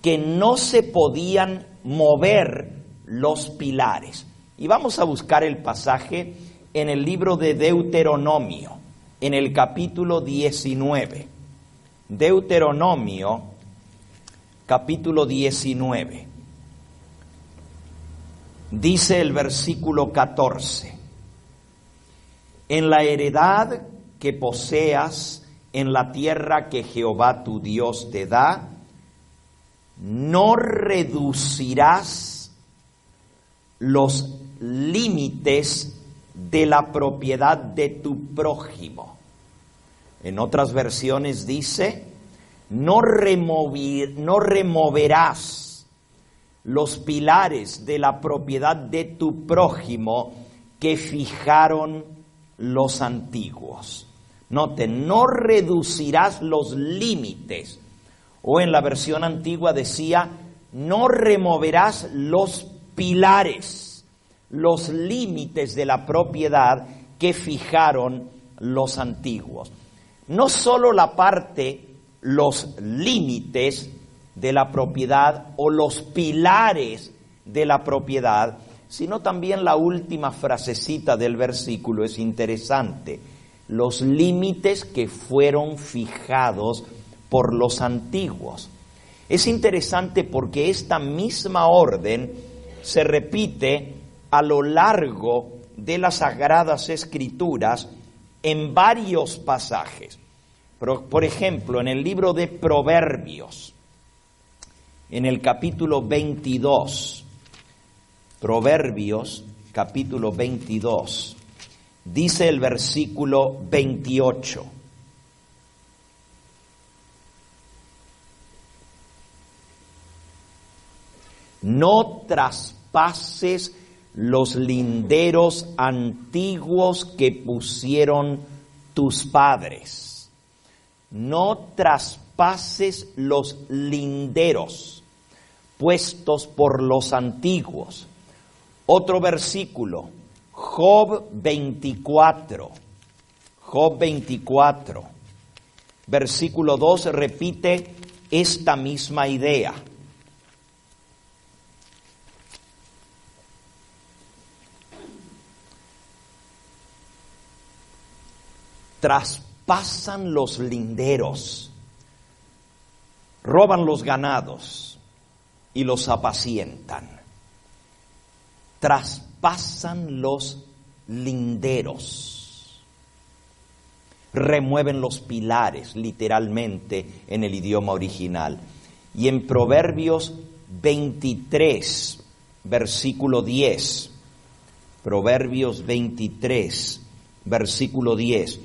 que no se podían mover los pilares. Y vamos a buscar el pasaje en el libro de Deuteronomio, en el capítulo 19. Deuteronomio, capítulo 19. Dice el versículo 14: en la heredad que poseas en la tierra que Jehová tu Dios te da, no reducirás los límites de la propiedad de tu prójimo. En otras versiones dice, no removerás los pilares de la propiedad de tu prójimo que fijaron los antiguos. Noten, no reducirás los límites. O en la versión antigua decía, no removerás los pilares, los límites de la propiedad que fijaron los antiguos. No solo la parte, los límites de la propiedad o los pilares de la propiedad, sino también la última frasecita del versículo es interesante. Los límites que fueron fijados por los antiguos. Es interesante porque esta misma orden se repite a lo largo de las Sagradas Escrituras en varios pasajes. Por ejemplo, en el libro de Proverbios, en el capítulo 22, Proverbios, capítulo 22, dice el versículo 28. No traspases los linderos antiguos que pusieron tus padres. No traspases los linderos puestos por los antiguos. Otro versículo, Job 24. Job 24, versículo 2 repite esta misma idea. Traspasan los linderos, roban los ganados y los apacientan. Traspasan los linderos, remueven los pilares, literalmente en el idioma original. Y en Proverbios 23, versículo 10, Proverbios 23, versículo 10,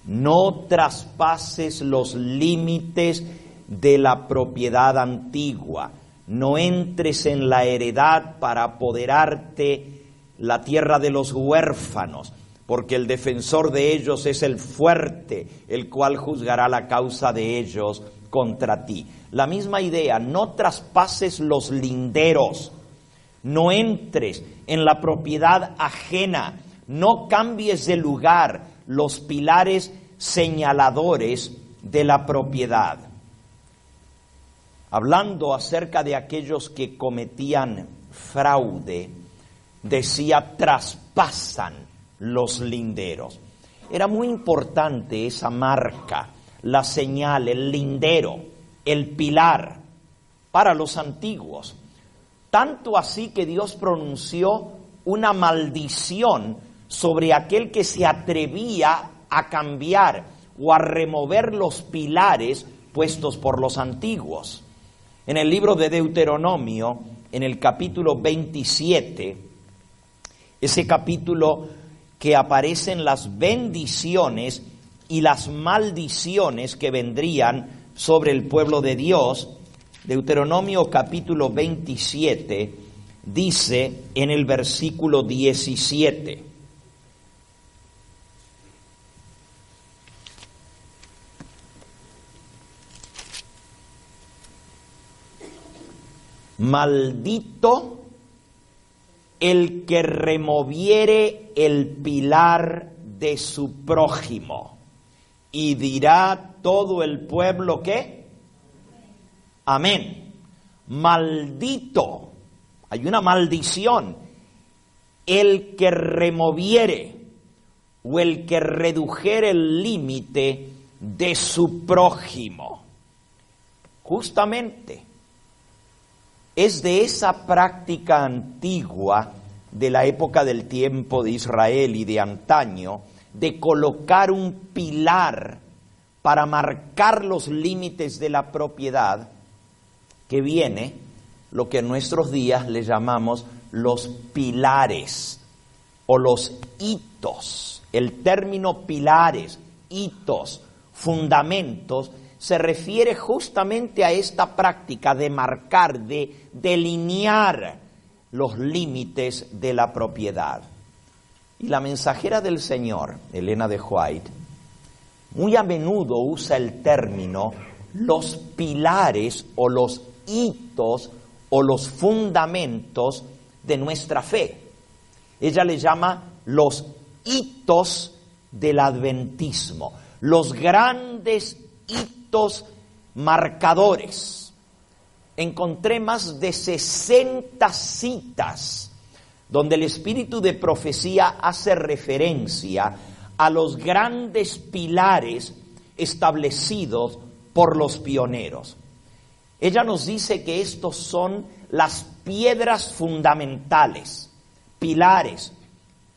no traspases los límites de la propiedad antigua, no entres en la heredad para apoderarte la tierra de los huérfanos, porque el defensor de ellos es el fuerte, el cual juzgará la causa de ellos contra ti. La misma idea, no traspases los linderos, no entres en la propiedad ajena, no cambies de lugar los pilares señaladores de la propiedad. Hablando acerca de aquellos que cometían fraude, decía, traspasan los linderos. Era muy importante esa marca, la señal, el lindero, el pilar para los antiguos. Tanto así que Dios pronunció una maldición sobre aquel que se atrevía a cambiar o a remover los pilares puestos por los antiguos. En el libro de Deuteronomio, en el capítulo 27, ese capítulo que aparecen las bendiciones y las maldiciones que vendrían sobre el pueblo de Dios, Deuteronomio capítulo 27 dice en el versículo 17: maldito el que removiere el pilar de su prójimo. Y dirá todo el pueblo, ¿qué? Amén. Maldito, hay una maldición, el que removiere o el que redujere el límite de su prójimo. Justamente es de esa práctica antigua de la época del tiempo de Israel y de antaño, de colocar un pilar para marcar los límites de la propiedad, que viene lo que en nuestros días le llamamos los pilares o los hitos. El término pilares, hitos, fundamentos, se refiere justamente a esta práctica de marcar, de delinear los límites de la propiedad. Y la mensajera del Señor, Elena de White, muy a menudo usa el término los pilares o los hitos o los fundamentos de nuestra fe. Ella le llama los hitos del adventismo, los grandes hitos marcadores. Encontré más de 60 citas donde el espíritu de profecía hace referencia a los grandes pilares establecidos por los pioneros. Ella nos dice que estos son las piedras fundamentales, pilares,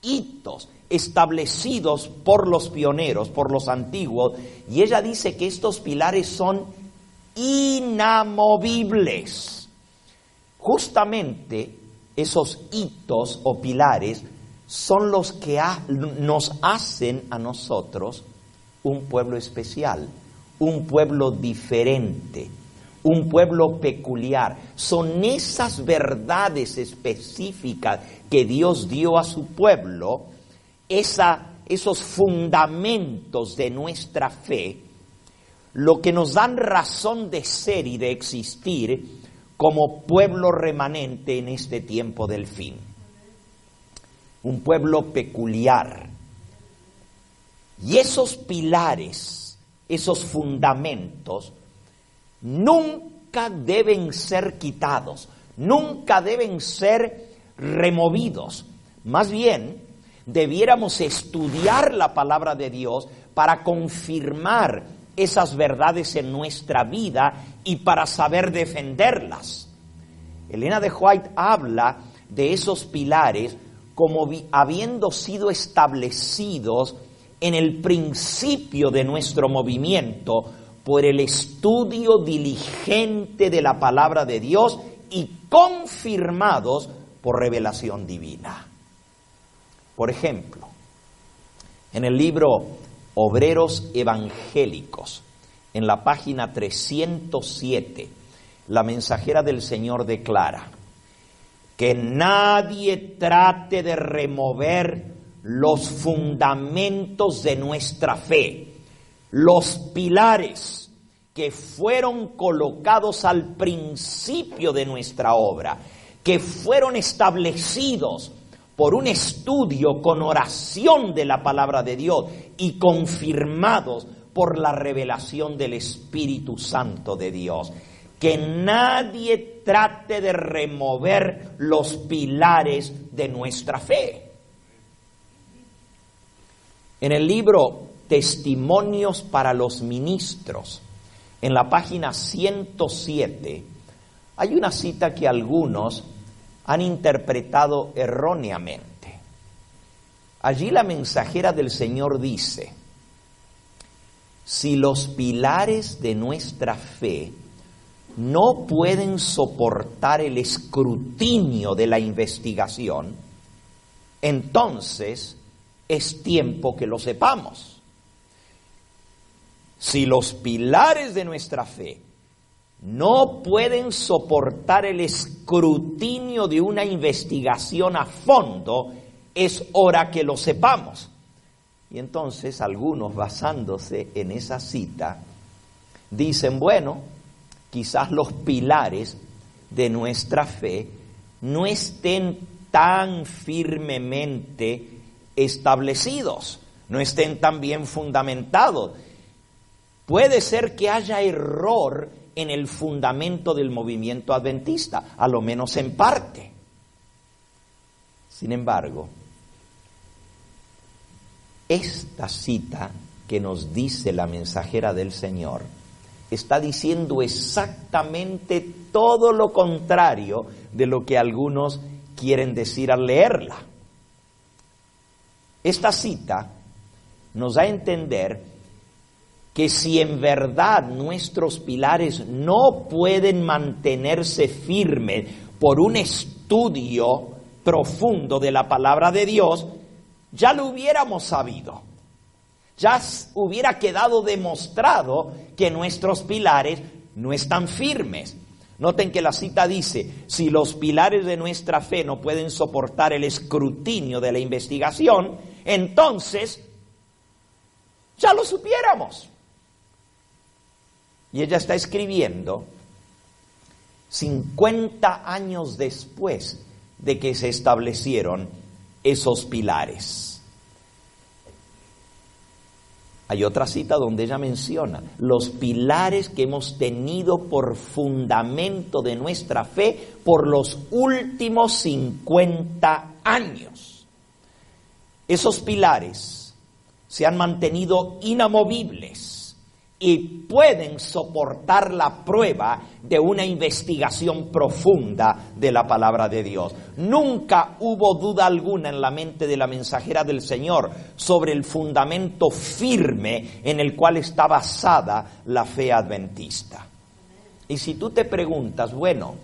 hitos establecidos por los pioneros, por los antiguos, y ella dice que estos pilares son inamovibles. Justamente esos hitos o pilares son los que nos hacen a nosotros un pueblo especial, un pueblo diferente, un pueblo peculiar. Son esas verdades específicas que Dios dio a su pueblo, esos fundamentos de nuestra fe, lo que nos dan razón de ser y de existir como pueblo remanente en este tiempo del fin. Un pueblo peculiar. Y esos pilares, esos fundamentos, nunca deben ser quitados, nunca deben ser removidos. Más bien, debiéramos estudiar la palabra de Dios para confirmar esas verdades en nuestra vida y para saber defenderlas. Elena de White habla de esos pilares como habiendo sido establecidos en el principio de nuestro movimiento por el estudio diligente de la palabra de Dios y confirmados por revelación divina. Por ejemplo, en el libro Obreros Evangélicos, en la página 307, la mensajera del Señor declara que nadie trate de remover los fundamentos de nuestra fe, los pilares que fueron colocados al principio de nuestra obra, que fueron establecidos por un estudio con oración de la palabra de Dios y confirmados por la revelación del Espíritu Santo de Dios. Que nadie trate de remover los pilares de nuestra fe. En el libro Testimonios para los Ministros, en la página 107, hay una cita que algunos han interpretado erróneamente. Allí la mensajera del Señor dice: si los pilares de nuestra fe no pueden soportar el escrutinio de la investigación, entonces es tiempo que lo sepamos. Si los pilares de nuestra fe no pueden soportar el escrutinio de una investigación a fondo, es hora que lo sepamos. Y entonces algunos, basándose en esa cita, dicen, bueno, quizás los pilares de nuestra fe no estén tan firmemente establecidos, no estén tan bien fundamentados. Puede ser que haya error en el fundamento del movimiento adventista, a lo menos en parte. Sin embargo, esta cita que nos dice la mensajera del Señor está diciendo exactamente todo lo contrario de lo que algunos quieren decir al leerla. Esta cita nos da a entender que si en verdad nuestros pilares no pueden mantenerse firmes por un estudio profundo de la palabra de Dios, ya lo hubiéramos sabido. Ya hubiera quedado demostrado que nuestros pilares no están firmes. Noten que la cita dice, si los pilares de nuestra fe no pueden soportar el escrutinio de la investigación, entonces ya lo supiéramos. Y ella está escribiendo 50 años después de que se establecieron esos pilares. Hay otra cita donde ella menciona los pilares que hemos tenido por fundamento de nuestra fe por los últimos 50 años. Esos pilares se han mantenido inamovibles y pueden soportar la prueba de una investigación profunda de la palabra de Dios. Nunca hubo duda alguna en la mente de la mensajera del Señor sobre el fundamento firme en el cual está basada la fe adventista. Y si tú te preguntas, bueno,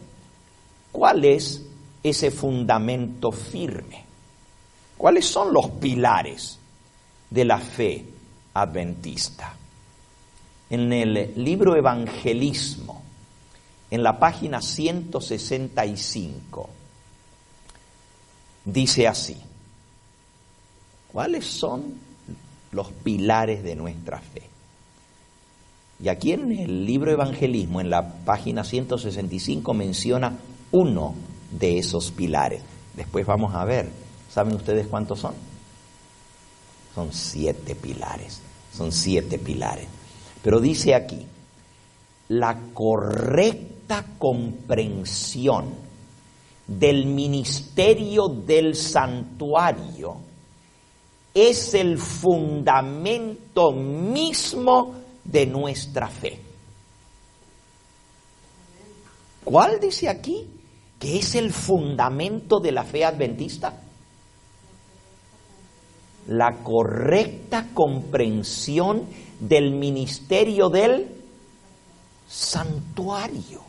¿cuál es ese fundamento firme? ¿Cuáles son los pilares de la fe adventista? En el libro Evangelismo, en la página 165, dice así: ¿cuáles son los pilares de nuestra fe? Y aquí en el libro Evangelismo, en la página 165, menciona uno de esos pilares. Después vamos a ver, ¿saben ustedes cuántos son? Son 7 pilares, son 7 pilares. Pero dice aquí, la correcta comprensión del ministerio del santuario es el fundamento mismo de nuestra fe. ¿Cuál dice aquí que es el fundamento de la fe adventista? La correcta comprensión del ministerio del santuario.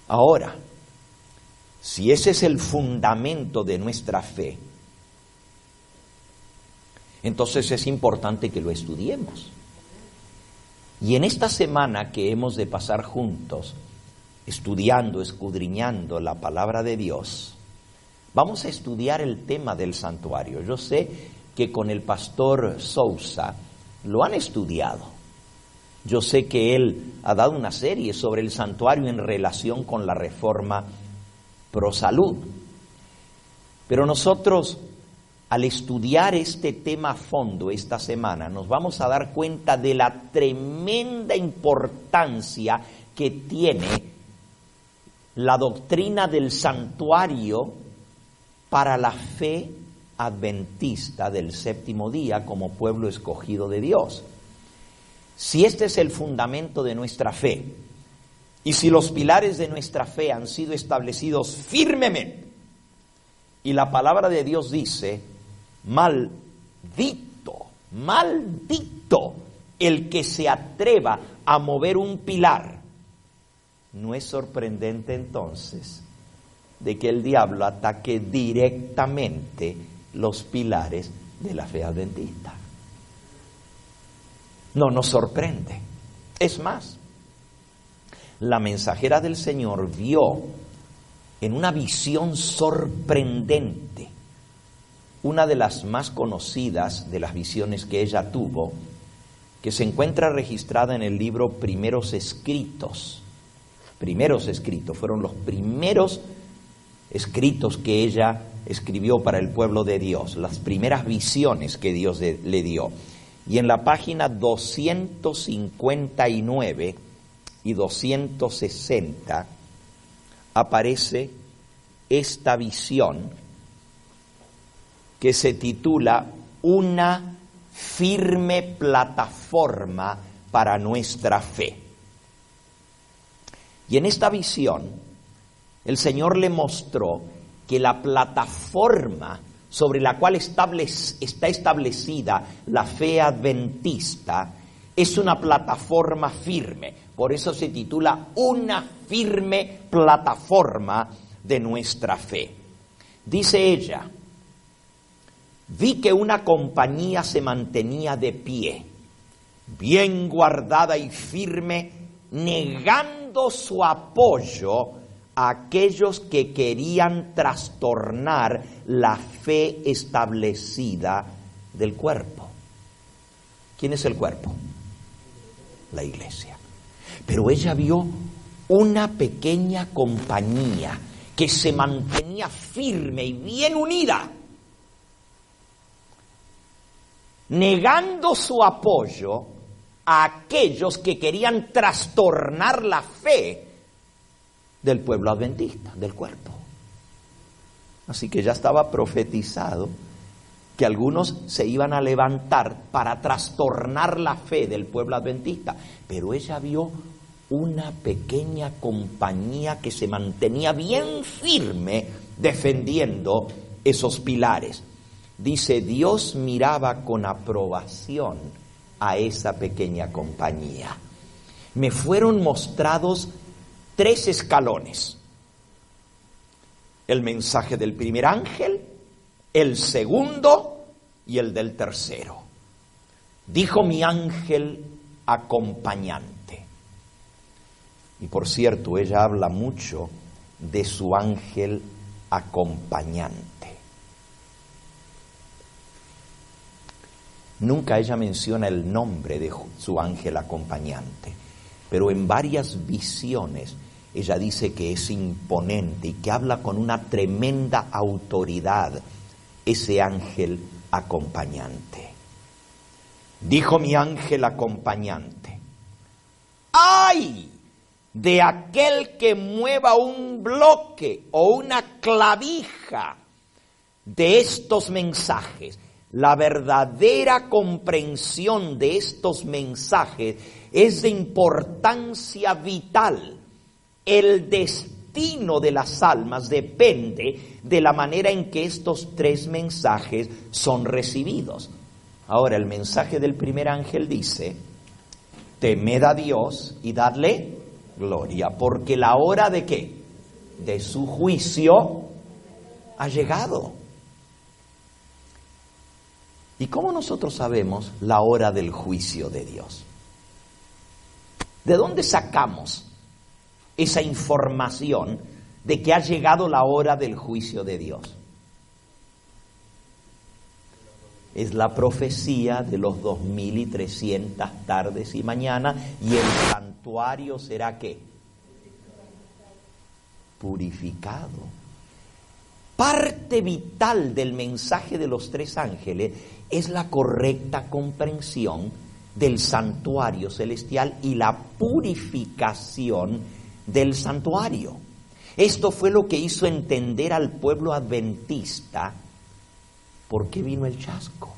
Ahora, si ese es el fundamento de nuestra fe, entonces es importante que lo estudiemos. Y en esta semana que hemos de pasar juntos, estudiando, escudriñando la palabra de Dios, vamos a estudiar el tema del santuario. Yo sé que con el pastor Sousa lo han estudiado. Yo sé que él ha dado una serie sobre el santuario en relación con la reforma pro salud. Pero nosotros, al estudiar este tema a fondo esta semana, nos vamos a dar cuenta de la tremenda importancia que tiene la doctrina del santuario para la fe adventista del séptimo día como pueblo escogido de Dios. Si este es el fundamento de nuestra fe y si los pilares de nuestra fe han sido establecidos firmemente y la palabra de Dios dice, maldito el que se atreva a mover un pilar, no es sorprendente entonces de que el diablo ataque directamente los pilares de la fe adventista. No nos sorprende. Es más, la mensajera del Señor vio en una visión sorprendente, una de las más conocidas de las visiones que ella tuvo, que se encuentra registrada en el libro Primeros Escritos. Primeros Escritos, fueron los primeros escritos que ella escribió para el pueblo de Dios, las primeras visiones que Dios le dio. Y en la página 259 y 260 aparece esta visión que se titula Una firme plataforma para nuestra fe. Y en esta visión, el Señor le mostró que la plataforma sobre la cual está establecida la fe adventista es una plataforma firme. Por eso se titula Una firme plataforma de nuestra fe. Dice ella: vi que una compañía se mantenía de pie, bien guardada y firme, negando su apoyo a aquellos que querían trastornar la fe establecida del cuerpo. ¿Quién es el cuerpo? La iglesia. Pero ella vio una pequeña compañía que se mantenía firme y bien unida, negando su apoyo a aquellos que querían trastornar la fe del pueblo adventista, del cuerpo. Así que ya estaba profetizado que algunos se iban a levantar para trastornar la fe del pueblo adventista, pero ella vio una pequeña compañía que se mantenía bien firme defendiendo esos pilares. Dice, Dios miraba con aprobación a esa pequeña compañía. Me fueron mostrados 3 escalones: el mensaje del primer ángel, el segundo y el del tercero. Dijo mi ángel acompañante. Y por cierto, ella habla mucho de su ángel acompañante. Nunca ella menciona el nombre de su ángel acompañante, pero en varias visiones ella dice que es imponente y que habla con una tremenda autoridad ese ángel acompañante. Dijo mi ángel acompañante: ¡ay de aquel que mueva un bloque o una clavija de estos mensajes! La verdadera comprensión de estos mensajes es de importancia vital. El destino de las almas depende de la manera en que estos 3 mensajes son recibidos. Ahora, el mensaje del primer ángel dice: temed a Dios y dadle gloria, porque la hora ¿de qué? De su juicio ha llegado. ¿Y cómo nosotros sabemos la hora del juicio de Dios? ¿De dónde sacamos esa información de que ha llegado la hora del juicio de Dios? Es la profecía de los 2300 tardes y mañanas, y el santuario será ¿qué? Purificado. Parte vital del mensaje de los 3 ángeles es la correcta comprensión del santuario celestial y la purificación del santuario. Esto fue lo que hizo entender al pueblo adventista por qué vino el chasco.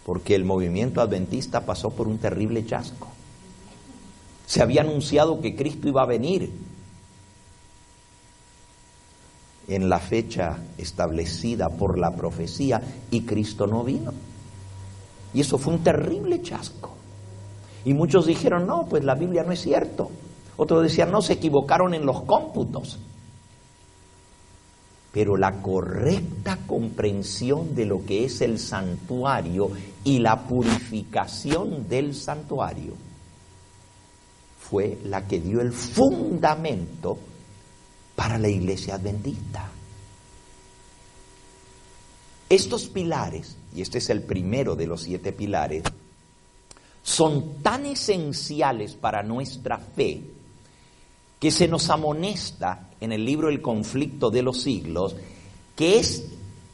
Porque el movimiento adventista pasó por un terrible chasco. Se había anunciado que Cristo iba a venir en la fecha establecida por la profecía, y Cristo no vino. Y eso fue un terrible chasco. Y muchos dijeron, no, pues la Biblia no es cierto. Otros decían, no, se equivocaron en los cómputos. Pero la correcta comprensión de lo que es el santuario y la purificación del santuario fue la que dio el fundamento para la iglesia adventista. Estos pilares, y este es el primero de los 7 pilares, son tan esenciales para nuestra fe que se nos amonesta en el libro El conflicto de los siglos que es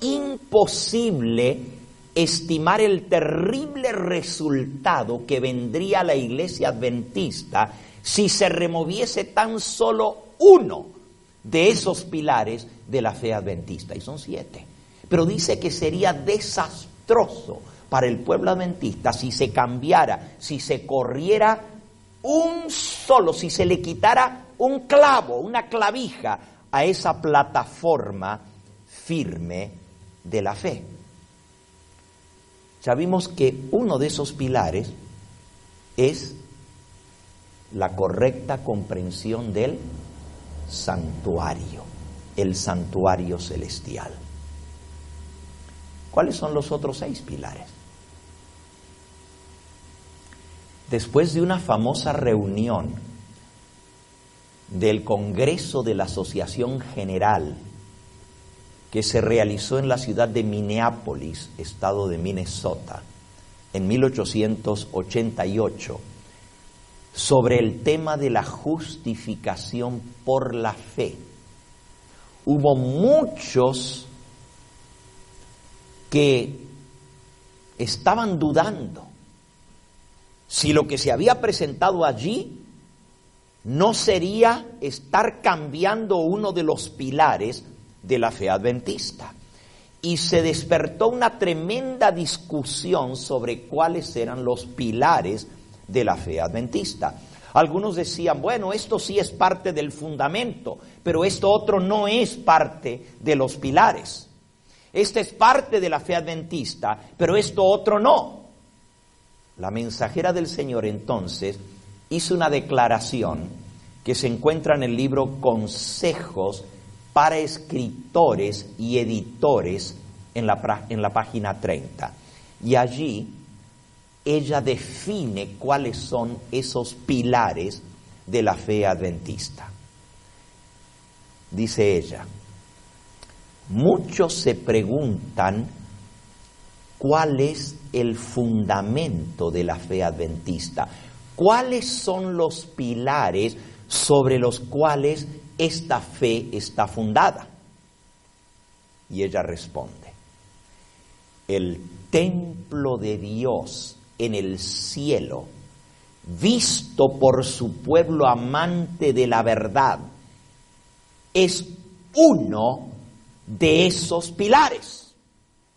imposible estimar el terrible resultado que vendría a la iglesia adventista si se removiese tan solo uno de esos pilares de la fe adventista. Y son 7. Pero dice que sería desastroso para el pueblo adventista si se cambiara, si se corriera un solo, si se le quitara un clavo, una clavija a esa plataforma firme de la fe. Ya vimos que uno de esos pilares es la correcta comprensión del santuario, el santuario celestial. ¿Cuáles son los otros 6 pilares? Después de una famosa reunión del Congreso de la Asociación General que se realizó en la ciudad de Minneapolis, estado de Minnesota, en 1888, sobre el tema de la justificación por la fe, hubo muchos que estaban dudando si lo que se había presentado allí no sería estar cambiando uno de los pilares de la fe adventista. Y se despertó una tremenda discusión sobre cuáles eran los pilares de la fe adventista. Algunos decían, bueno, esto sí es parte del fundamento, pero esto otro no es parte de los pilares. Este es parte de la fe adventista, pero esto otro no. La mensajera del Señor entonces hizo una declaración que se encuentra en el libro Consejos para escritores y editores en la página 30. Y allí ella define cuáles son esos pilares de la fe adventista. Dice ella, muchos se preguntan cuál es el fundamento de la fe adventista, cuáles son los pilares sobre los cuales esta fe está fundada. Y ella responde, el templo de Dios en el cielo, visto por su pueblo amante de la verdad, es uno de esos pilares.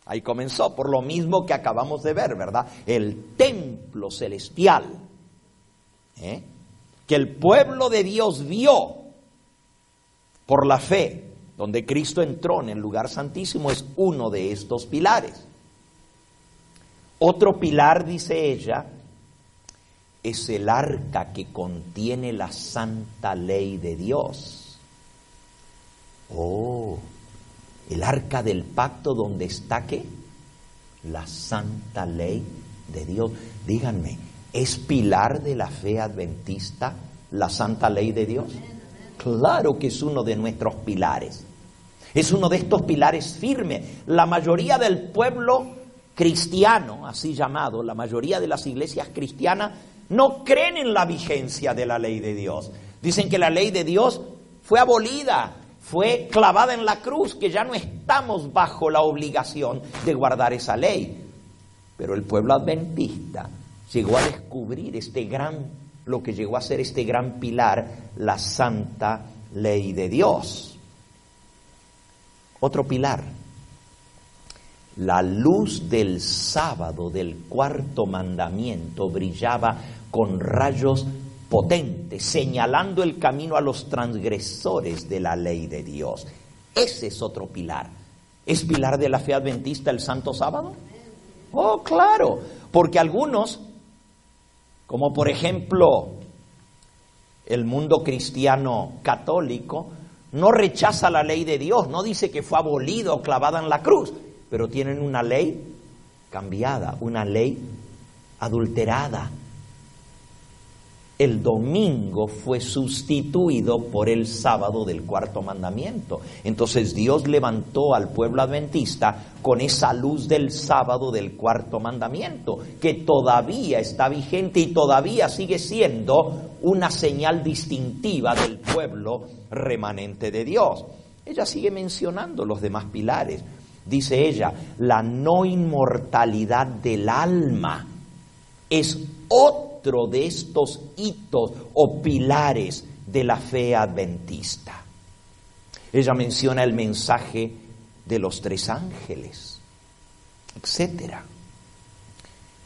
Ahí comenzó, por lo mismo que acabamos de ver, ¿verdad? El templo celestial, que el pueblo de Dios vio por la fe, donde Cristo entró en el lugar santísimo, es uno de estos pilares. Otro pilar, dice ella, es el arca que contiene la santa ley de Dios. Oh, el arca del pacto, donde está ¿qué? La santa ley de Dios. Díganme, ¿es pilar de la fe adventista la santa ley de Dios? Claro que es uno de nuestros pilares. Es uno de estos pilares firmes. La mayoría del pueblo cristiano, así llamado, la mayoría de las iglesias cristianas no creen en la vigencia de la ley de Dios. Dicen que la ley de Dios fue abolida, fue clavada en la cruz, que ya no estamos bajo la obligación de guardar esa ley. Pero el pueblo adventista llegó a descubrir lo que llegó a ser este gran pilar, la santa ley de Dios. Otro pilar, la luz del sábado del cuarto mandamiento brillaba con rayos potentes, señalando el camino a los transgresores de la ley de Dios. Ese es otro pilar. ¿Es pilar de la fe adventista el santo sábado? Oh, claro, porque algunos, como por ejemplo el mundo cristiano católico, no rechaza la ley de Dios, no dice que fue abolida o clavada en la cruz, pero tienen una ley cambiada, una ley adulterada. El domingo fue sustituido por el sábado del cuarto mandamiento. Entonces Dios levantó al pueblo adventista con esa luz del sábado del cuarto mandamiento, que todavía está vigente y todavía sigue siendo una señal distintiva del pueblo remanente de Dios. Ella sigue mencionando los demás pilares. Dice ella, la no inmortalidad del alma es otro de estos hitos o pilares de la fe adventista. Ella menciona el mensaje de los 3 ángeles, etc.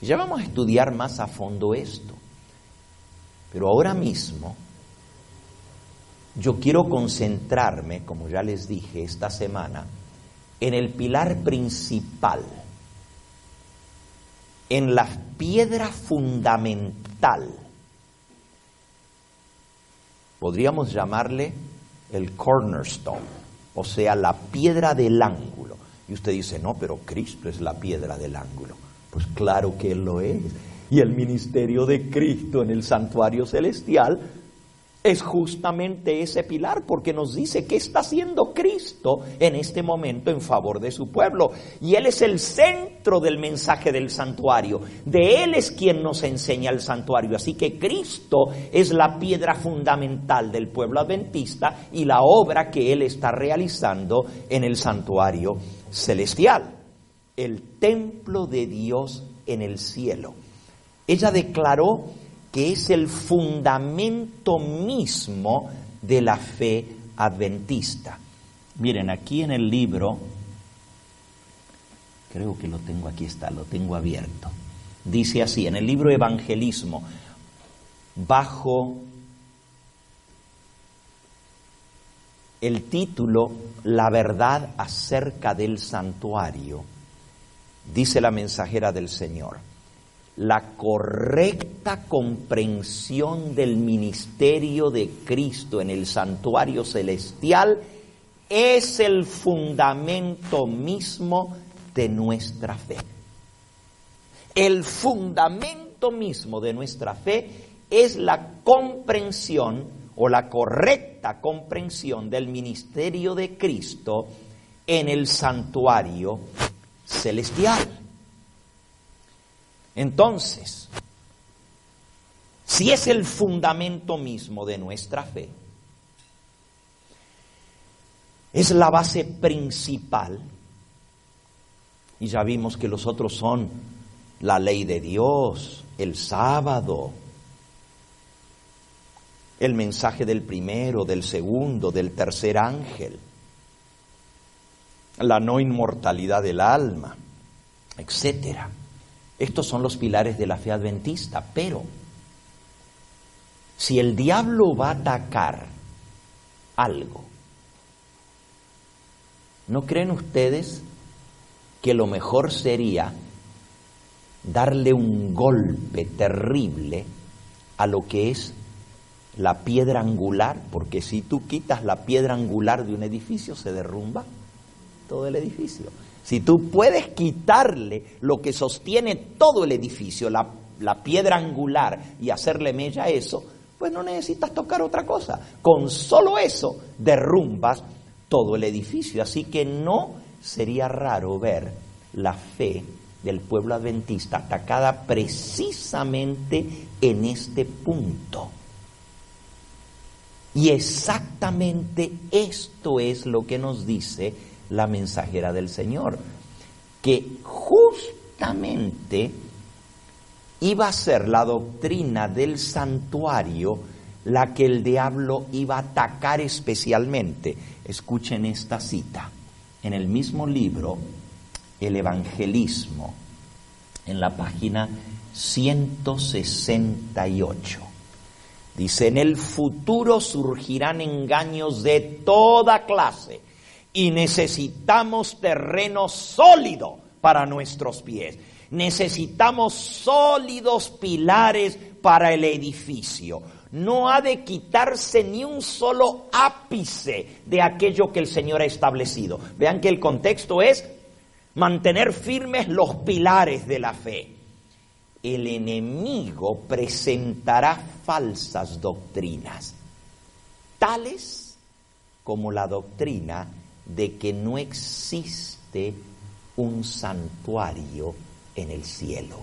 Ya vamos a estudiar más a fondo esto. Pero ahora mismo yo quiero concentrarme, como ya les dije esta semana, en el pilar principal, en la piedra fundamental. Podríamos llamarle el cornerstone, o sea, la piedra del ángulo. Y usted dice, no, pero Cristo es la piedra del ángulo. Pues claro que Él lo es. Y el ministerio de Cristo en el santuario celestial es justamente ese pilar, porque nos dice qué está haciendo Cristo en este momento en favor de su pueblo. Y Él es el centro del mensaje del santuario. De Él es quien nos enseña el santuario. Así que Cristo es la piedra fundamental del pueblo adventista y la obra que Él está realizando en el santuario celestial. El templo de Dios en el cielo. Ella declaró que es el fundamento mismo de la fe adventista. Miren, aquí en el libro, creo que lo tengo, aquí está, lo tengo abierto. Dice así, en el libro Evangelismo, bajo el título La verdad acerca del santuario, dice la mensajera del Señor: la correcta comprensión del ministerio de Cristo en el santuario celestial es el fundamento mismo de nuestra fe. El fundamento mismo de nuestra fe es la comprensión o la correcta comprensión del ministerio de Cristo en el santuario celestial. Entonces, si es el fundamento mismo de nuestra fe, es la base principal, y ya vimos que los otros son la ley de Dios, el sábado, el mensaje del primero, del segundo, del tercer ángel, la no inmortalidad del alma, etcétera. Estos son los pilares de la fe adventista, pero si el diablo va a atacar algo, ¿no creen ustedes que lo mejor sería darle un golpe terrible a lo que es la piedra angular? Porque si tú quitas la piedra angular de un edificio, se derrumba todo el edificio. Si tú puedes quitarle lo que sostiene todo el edificio, la piedra angular, y hacerle mella a eso, pues no necesitas tocar otra cosa. Con solo eso derrumbas todo el edificio. Así que no sería raro ver la fe del pueblo adventista atacada precisamente en este punto. Y exactamente esto es lo que nos dice la mensajera del Señor, que justamente iba a ser la doctrina del santuario la que el diablo iba a atacar especialmente. Escuchen esta cita, en el mismo libro, el Evangelismo, en la página 168. Dice, en el futuro surgirán engaños de toda clase, y necesitamos terreno sólido para nuestros pies. Necesitamos sólidos pilares para el edificio. No ha de quitarse ni un solo ápice de aquello que el Señor ha establecido. Vean que el contexto es mantener firmes los pilares de la fe. El enemigo presentará falsas doctrinas, tales como la doctrina de que no existe un santuario en el cielo.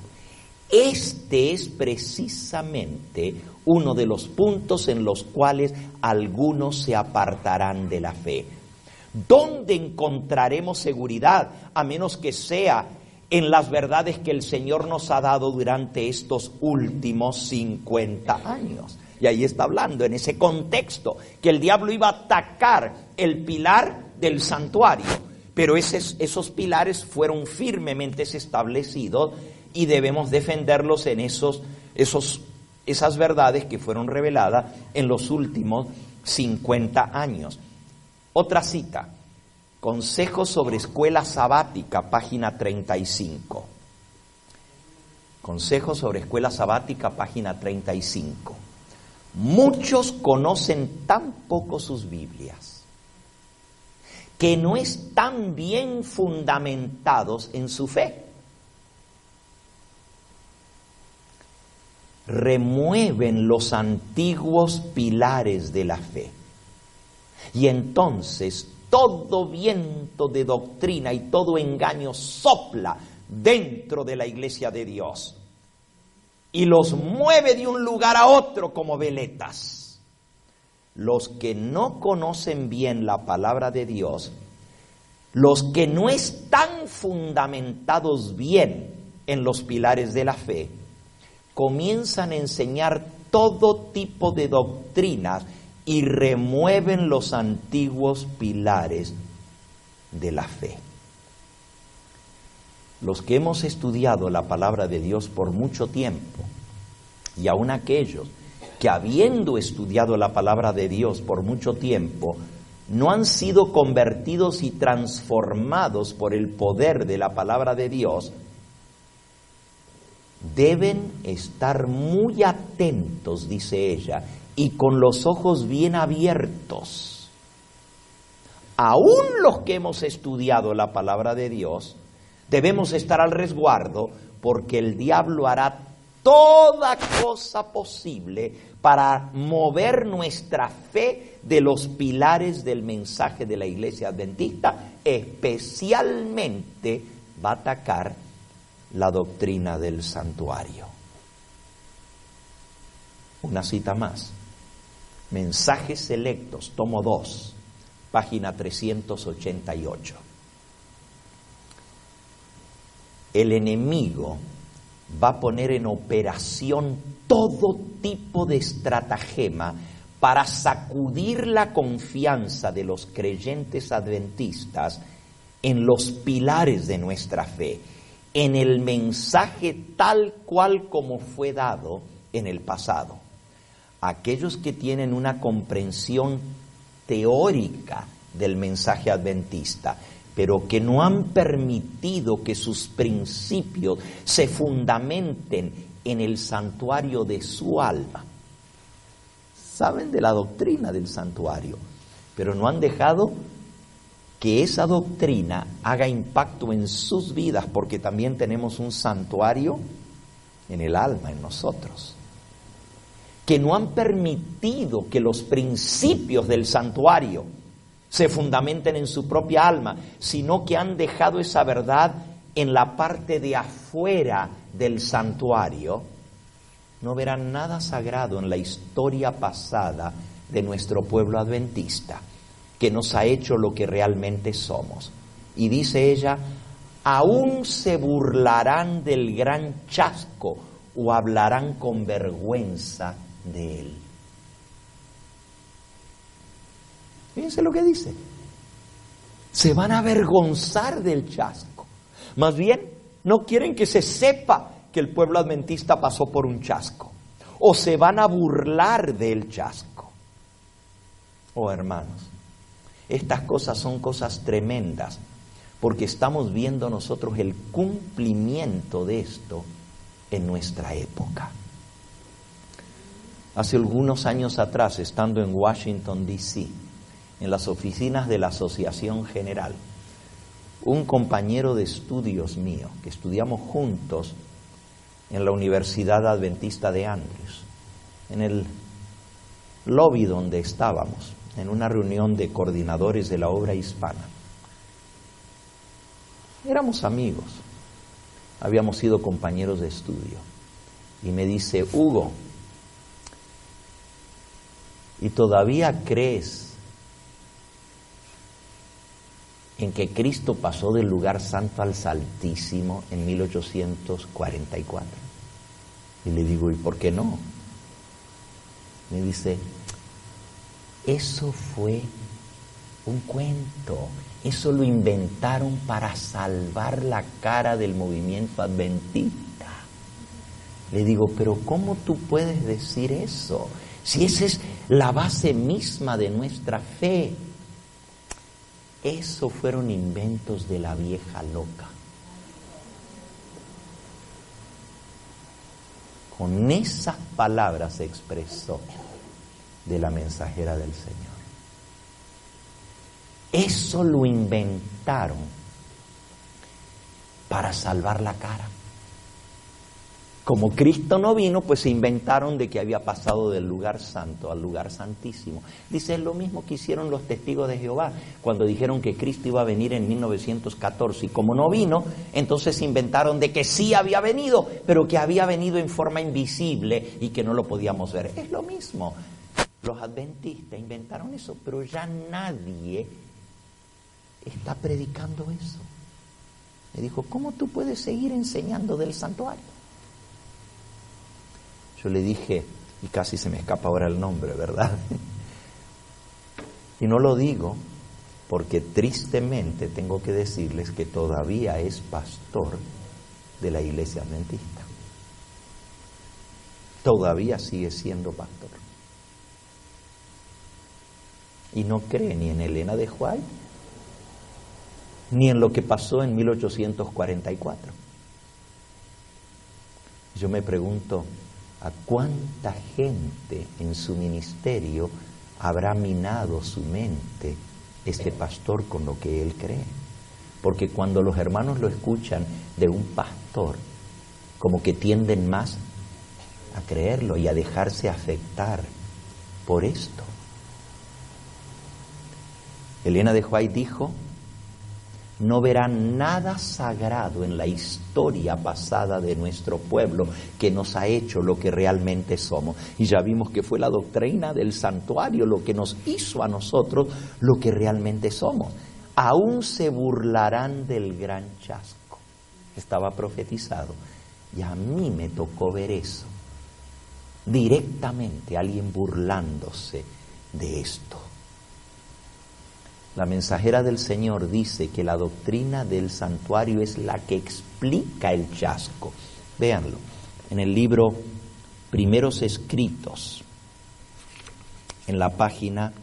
Este es precisamente uno de los puntos en los cuales algunos se apartarán de la fe. ¿Dónde encontraremos seguridad? A menos que sea en las verdades que el Señor nos ha dado durante estos últimos 50 años. Y ahí está hablando, en ese contexto, que el diablo iba a atacar el pilar del santuario. Pero esos pilares fueron firmemente establecidos y debemos defenderlos en esas verdades que fueron reveladas en los últimos 50 años. Otra cita, Consejos sobre Escuela Sabática, página 35. Consejos sobre Escuela Sabática, página 35. Muchos conocen tan poco sus Biblias que no están bien fundamentados en su fe. Remueven los antiguos pilares de la fe. Y entonces todo viento de doctrina y todo engaño sopla dentro de la iglesia de Dios y los mueve de un lugar a otro como veletas. Los que no conocen bien la palabra de Dios, los que no están fundamentados bien en los pilares de la fe, comienzan a enseñar todo tipo de doctrinas y remueven los antiguos pilares de la fe. Los que hemos estudiado la palabra de Dios por mucho tiempo, y aun aquellos que habiendo estudiado la palabra de Dios por mucho tiempo, no han sido convertidos y transformados por el poder de la palabra de Dios, deben estar muy atentos, dice ella, y con los ojos bien abiertos. Aún los que hemos estudiado la palabra de Dios, debemos estar al resguardo, porque el diablo hará toda cosa posible para mover nuestra fe de los pilares del mensaje de la iglesia adventista. Especialmente va a atacar la doctrina del santuario. Una cita más. Mensajes selectos, tomo 2, página 388. El enemigo va a poner en operación todo tipo de estratagema para sacudir la confianza de los creyentes adventistas en los pilares de nuestra fe, en el mensaje tal cual como fue dado en el pasado. Aquellos que tienen una comprensión teórica del mensaje adventista, pero que no han permitido que sus principios se fundamenten en el santuario de su alma. Saben de la doctrina del santuario, pero no han dejado que esa doctrina haga impacto en sus vidas, porque también tenemos un santuario en el alma, en nosotros. Que no han permitido que los principios del santuario se fundamenten en su propia alma, sino que han dejado esa verdad en la parte de afuera del santuario. No verán nada sagrado en la historia pasada de nuestro pueblo adventista, que nos ha hecho lo que realmente somos. Y dice ella, aún se burlarán del gran chasco o hablarán con vergüenza de él. Fíjense lo que dice. Se van a avergonzar del chasco. Más bien, no quieren que se sepa que el pueblo adventista pasó por un chasco. O se van a burlar del chasco. Oh, hermanos, estas cosas son cosas tremendas, porque estamos viendo nosotros el cumplimiento de esto en nuestra época. Hace algunos años atrás, estando en Washington, D.C., en las oficinas de la Asociación General, un compañero de estudios mío, que estudiamos juntos en la Universidad Adventista de Andrews, en el lobby donde estábamos, en una reunión de coordinadores de la obra hispana. Éramos amigos, habíamos sido compañeros de estudio, y me dice, Hugo, ¿y todavía crees en que Cristo pasó del lugar santo al Santísimo en 1844. Y le digo, ¿y por qué no? Me dice, eso fue un cuento, eso lo inventaron para salvar la cara del movimiento adventista. Le digo, pero ¿cómo tú puedes decir eso? Si esa es la base misma de nuestra fe. Eso fueron inventos de la vieja loca. Con esas palabras se expresó de la mensajera del Señor. Eso lo inventaron para salvar la cara. Como Cristo no vino, pues se inventaron de que había pasado del lugar santo al lugar santísimo. Dice, es lo mismo que hicieron los testigos de Jehová cuando dijeron que Cristo iba a venir en 1914. Y como no vino, entonces se inventaron de que sí había venido, pero que había venido en forma invisible y que no lo podíamos ver. Es lo mismo. Los adventistas inventaron eso, pero ya nadie está predicando eso. Me dijo, ¿cómo tú puedes seguir enseñando del santuario? Yo le dije, y casi se me escapa ahora el nombre, ¿verdad? Y no lo digo porque tristemente tengo que decirles que todavía es pastor de la iglesia adventista. Todavía sigue siendo pastor. Y no cree ni en Elena de White, ni en lo que pasó en 1844. Yo me pregunto, ¿a cuánta gente en su ministerio habrá minado su mente este pastor con lo que él cree? Porque cuando los hermanos lo escuchan de un pastor, como que tienden más a creerlo y a dejarse afectar por esto. Elena de White dijo, no verán nada sagrado en la historia pasada de nuestro pueblo que nos ha hecho lo que realmente somos. Y ya vimos que fue la doctrina del santuario lo que nos hizo a nosotros lo que realmente somos. Aún se burlarán del gran chasco. Estaba profetizado. Y a mí me tocó ver eso. Directamente alguien burlándose de esto. La mensajera del Señor dice que la doctrina del santuario es la que explica el chasco. Véanlo, en el libro Primeros Escritos, en la página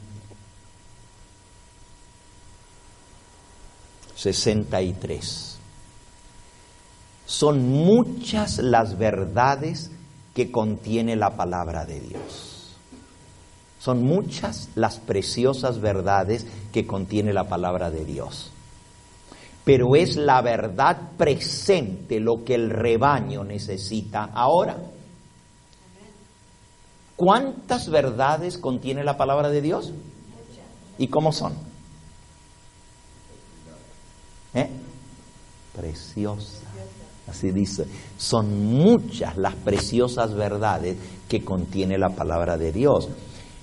63. Son muchas las verdades que contiene la palabra de Dios. Son muchas las preciosas verdades que contiene la palabra de Dios. Pero es la verdad presente lo que el rebaño necesita ahora. ¿Cuántas verdades contiene la palabra de Dios? ¿Y cómo son? Preciosas. Así dice. Son muchas las preciosas verdades que contiene la palabra de Dios.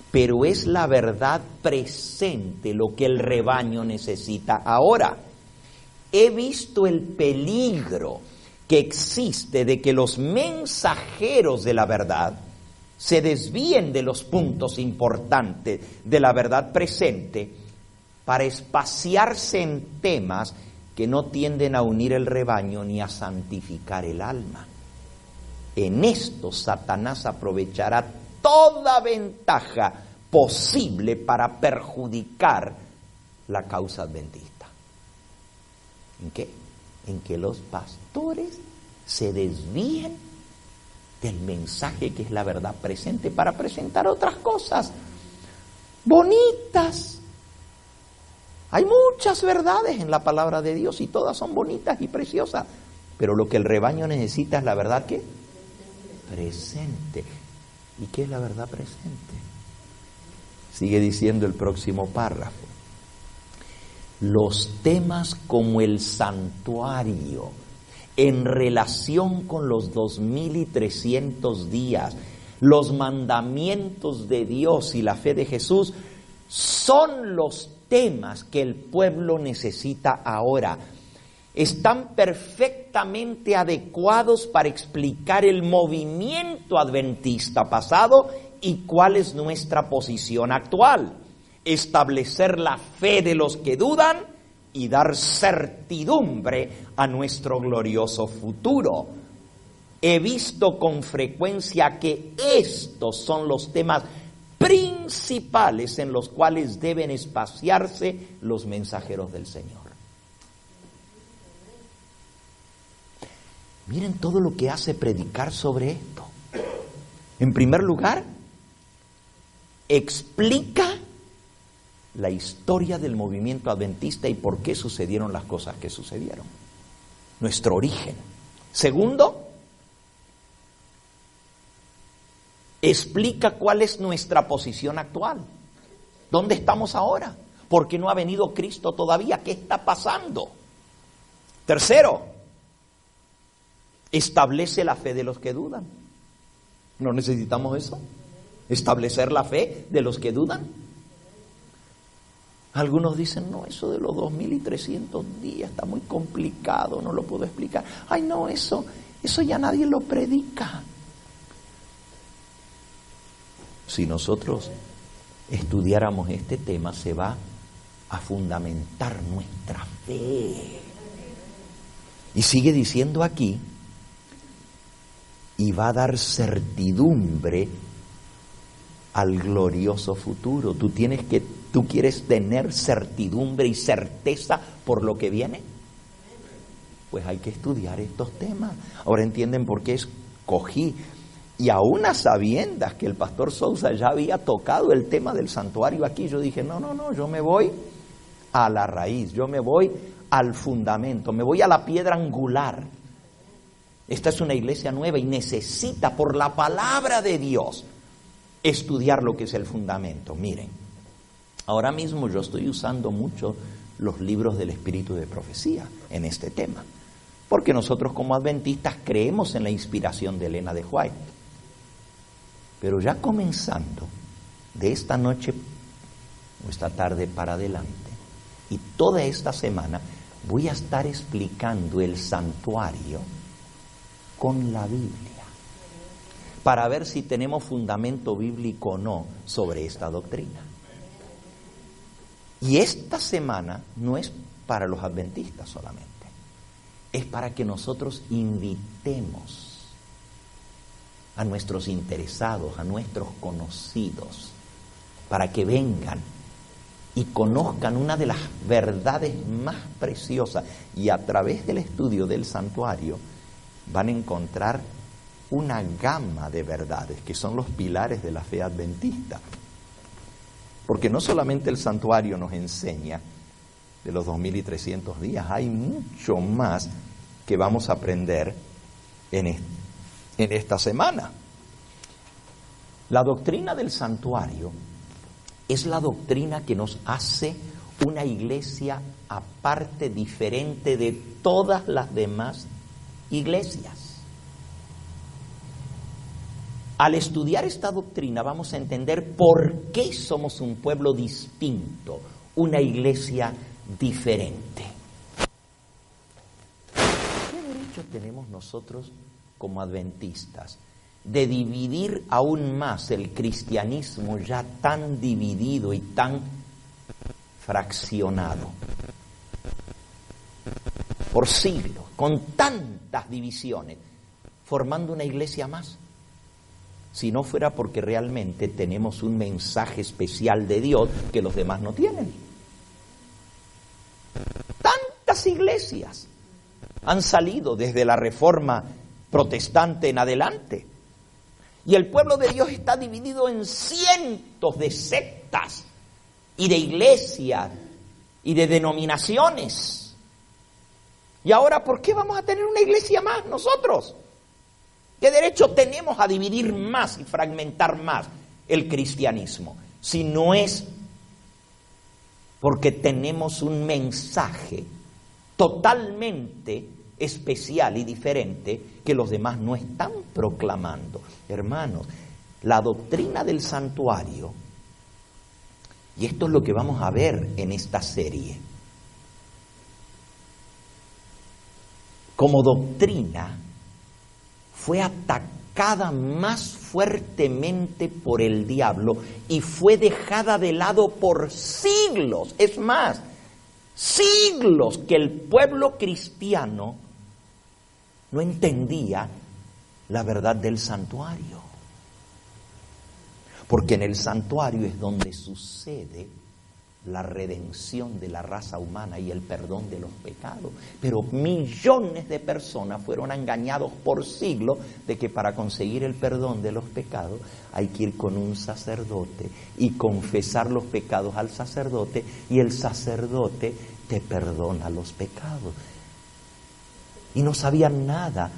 Pero es la verdad presente lo que el rebaño necesita ahora. He visto el peligro que existe de que los mensajeros de la verdad se desvíen de los puntos importantes de la verdad presente para espaciarse en temas que no tienden a unir el rebaño ni a santificar el alma. En esto Satanás aprovechará toda ventaja posible para perjudicar la causa adventista. ¿En qué? En que los pastores se desvíen del mensaje que es la verdad presente para presentar otras cosas bonitas. Hay muchas verdades en la palabra de Dios y todas son bonitas y preciosas, pero lo que el rebaño necesita es la verdad ¿qué? Presente. ¿Y qué es la verdad presente? Sigue diciendo el próximo párrafo. Los temas como el santuario en relación con los 2300 días, los mandamientos de Dios y la fe de Jesús son los temas que el pueblo necesita ahora están perfectamente adecuados para explicar el movimiento adventista pasado y cuál es nuestra posición actual. Establecer la fe de los que dudan y dar certidumbre a nuestro glorioso futuro. He visto con frecuencia que estos son los temas principales en los cuales deben espaciarse los mensajeros del Señor. Miren todo lo que hace predicar sobre esto. En primer lugar, explica la historia del movimiento adventista y por qué sucedieron las cosas que sucedieron. Nuestro origen. Segundo, explica cuál es nuestra posición actual. ¿Dónde estamos ahora? ¿Por qué no ha venido Cristo todavía? ¿Qué está pasando? Tercero, establece la fe de los que dudan. ¿No necesitamos eso? Establecer la fe de los que dudan. Algunos dicen, no, eso de los 2300 días está muy complicado, no lo puedo explicar. Ay, no, eso ya nadie lo predica. Si nosotros estudiáramos este tema, se va a fundamentar nuestra fe. Y sigue diciendo aquí, y va a dar certidumbre al glorioso futuro. ¿Tú quieres tener certidumbre y certeza por lo que viene? Pues hay que estudiar estos temas. Ahora entienden por qué escogí, y aún a sabiendas que el pastor Sousa ya había tocado el tema del santuario aquí, yo dije, no, yo me voy a la raíz, yo me voy al fundamento, me voy a la piedra angular. Esta es una iglesia nueva y necesita, por la palabra de Dios, estudiar lo que es el fundamento. Miren, ahora mismo yo estoy usando mucho los libros del Espíritu de Profecía en este tema, porque nosotros como adventistas creemos en la inspiración de Elena de White. Pero ya comenzando de esta noche o esta tarde para adelante y toda esta semana voy a estar explicando el santuario con la Biblia para ver si tenemos fundamento bíblico o no sobre esta doctrina. Y esta semana no es para los adventistas solamente, es para que nosotros invitemos a nuestros interesados, a nuestros conocidos, para que vengan y conozcan una de las verdades más preciosas, y a través del estudio del santuario van a encontrar una gama de verdades que son los pilares de la fe adventista. Porque no solamente el santuario nos enseña de los 2300 días, hay mucho más que vamos a aprender en esta semana. La doctrina del santuario es la doctrina que nos hace una iglesia aparte, diferente de todas las demás iglesias. Al estudiar esta doctrina vamos a entender por qué somos un pueblo distinto, una iglesia diferente. ¿Qué derecho tenemos nosotros como adventistas de dividir aún más el cristianismo ya tan dividido y tan fraccionado por siglos, con tantas divisiones, formando una iglesia más? Si no fuera porque realmente tenemos un mensaje especial de Dios que los demás no tienen. Tantas iglesias han salido desde la Reforma protestante en adelante, y el pueblo de Dios está dividido en cientos de sectas y de iglesias y de denominaciones. Y ahora, ¿por qué vamos a tener una iglesia más nosotros? ¿Qué derecho tenemos a dividir más y fragmentar más el cristianismo? Si no es porque tenemos un mensaje totalmente especial y diferente que los demás no están proclamando. Hermanos, la doctrina del santuario Y esto es lo que vamos a ver en esta serie. Como doctrina, fue atacada más fuertemente por el diablo y fue dejada de lado por siglos. Es más, siglos que el pueblo cristiano no entendía la verdad del santuario. Porque en el santuario es donde sucede la redención de la raza humana y el perdón de los pecados. Pero millones de personas fueron engañados por siglos de que para conseguir el perdón de los pecados hay que ir con un sacerdote y confesar los pecados al sacerdote, y el sacerdote te perdona los pecados. Y no sabían nada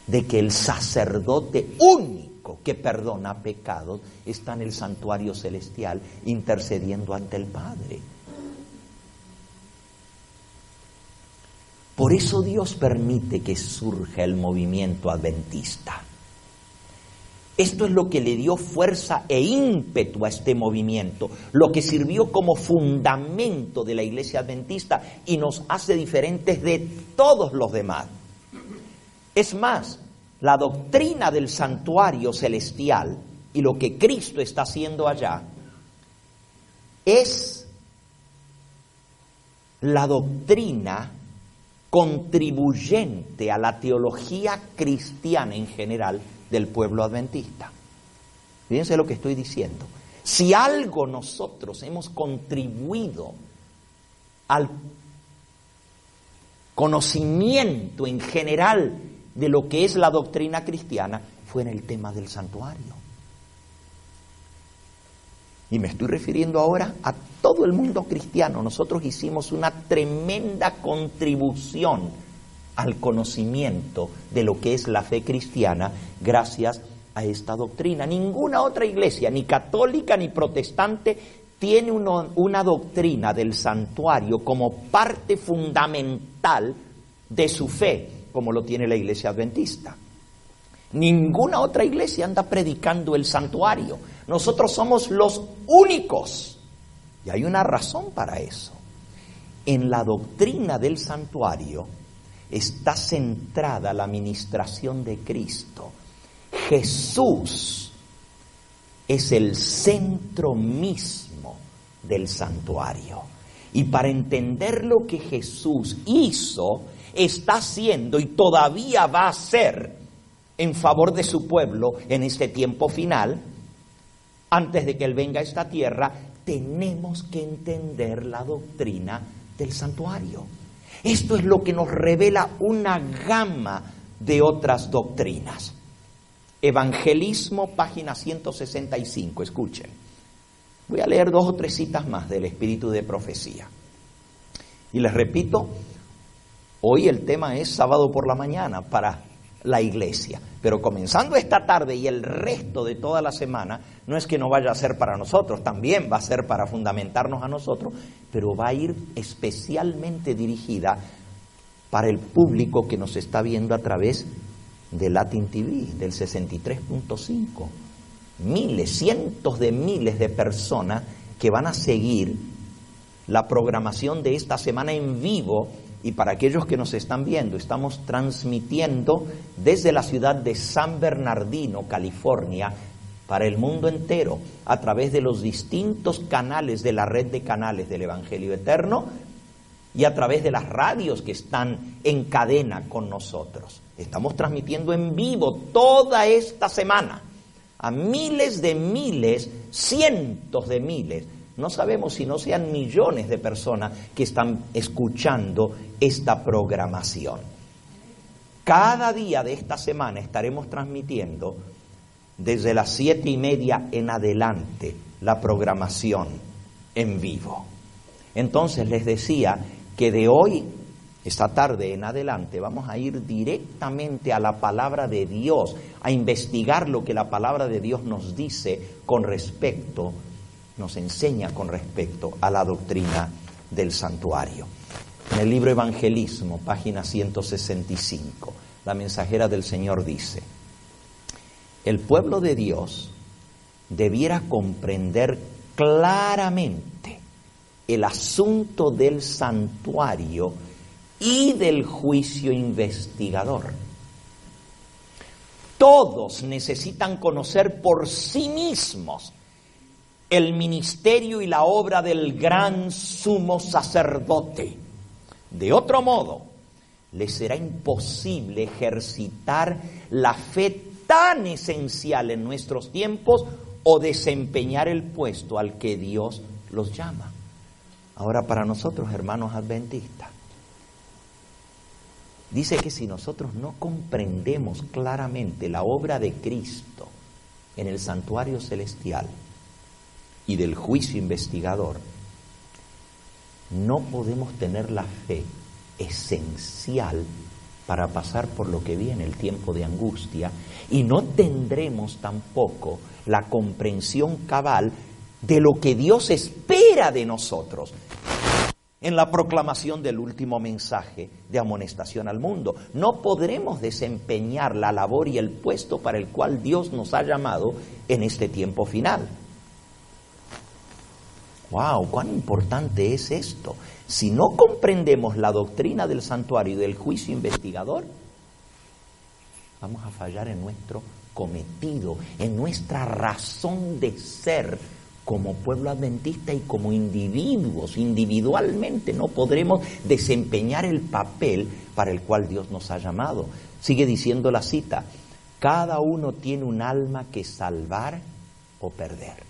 de que el sacerdote único que perdona pecados está en el santuario celestial intercediendo ante el Padre. Por eso Dios permite que surja el movimiento adventista. Esto es lo que le dio fuerza e ímpetu a este movimiento, lo que sirvió como fundamento de la iglesia adventista y nos hace diferentes de todos los demás. Es más, la doctrina del santuario celestial y lo que Cristo está haciendo allá es la doctrina contribuyente a la teología cristiana en general del pueblo adventista. Fíjense lo que estoy diciendo. Si algo nosotros hemos contribuido al conocimiento en general de lo que es la doctrina cristiana, fue en el tema del santuario. Y me estoy refiriendo ahora a todo el mundo cristiano. Nosotros hicimos una tremenda contribución al conocimiento de lo que es la fe cristiana gracias a esta doctrina. Ninguna otra iglesia, ni católica ni protestante, tiene una doctrina del santuario como parte fundamental de su fe, como lo tiene la iglesia adventista. Ninguna otra iglesia anda predicando el santuario. Nosotros somos los únicos. Y hay una razón para eso. En la doctrina del santuario está centrada la ministración de Cristo. Jesús es el centro mismo del santuario. Y para entender lo que Jesús hizo, está haciendo y todavía va a hacer en favor de su pueblo en este tiempo final, antes de que Él venga a esta tierra, tenemos que entender la doctrina del santuario. Esto es lo que nos revela una gama de otras doctrinas. Evangelismo, página 165, escuchen. Voy a leer 2 o 3 citas más del espíritu de profecía. Y les repito, hoy el tema es sábado por la mañana para la iglesia, pero comenzando esta tarde y el resto de toda la semana, no es que no vaya a ser para nosotros, también va a ser para fundamentarnos a nosotros, pero va a ir especialmente dirigida para el público que nos está viendo a través de Latin TV, del 63.5. Miles, cientos de miles de personas que van a seguir la programación de esta semana en vivo. Y para aquellos que nos están viendo, estamos transmitiendo desde la ciudad de San Bernardino, California, para el mundo entero, a través de los distintos canales de la red de canales del Evangelio Eterno y a través de las radios que están en cadena con nosotros. Estamos transmitiendo en vivo toda esta semana a miles de miles, cientos de miles. No sabemos si no sean millones de personas que están escuchando esta programación. Cada día de esta semana estaremos transmitiendo desde las 7:30 en adelante la programación en vivo. Entonces les decía que de hoy, esta tarde en adelante, vamos a ir directamente a la palabra de Dios, a investigar lo que la palabra de Dios nos dice nos enseña con respecto a la doctrina del santuario. En el libro Evangelismo, página 165, la mensajera del Señor dice: el pueblo de Dios debiera comprender claramente el asunto del santuario y del juicio investigador. Todos necesitan conocer por sí mismos el ministerio y la obra del gran sumo sacerdote. De otro modo, les será imposible ejercitar la fe tan esencial en nuestros tiempos o desempeñar el puesto al que Dios los llama. Ahora, para nosotros, hermanos adventistas, dice que si nosotros no comprendemos claramente la obra de Cristo en el santuario celestial y del juicio investigador, no podemos tener la fe esencial para pasar por lo que viene, el tiempo de angustia, y no tendremos tampoco la comprensión cabal de lo que Dios espera de nosotros en la proclamación del último mensaje de amonestación al mundo. No podremos desempeñar la labor y el puesto para el cual Dios nos ha llamado en este tiempo final. ¡Wow! ¡Cuán importante es esto! Si no comprendemos la doctrina del santuario y del juicio investigador, vamos a fallar en nuestro cometido, en nuestra razón de ser como pueblo adventista y como individuos. Individualmente no podremos desempeñar el papel para el cual Dios nos ha llamado. Sigue diciendo la cita: cada uno tiene un alma que salvar o perder.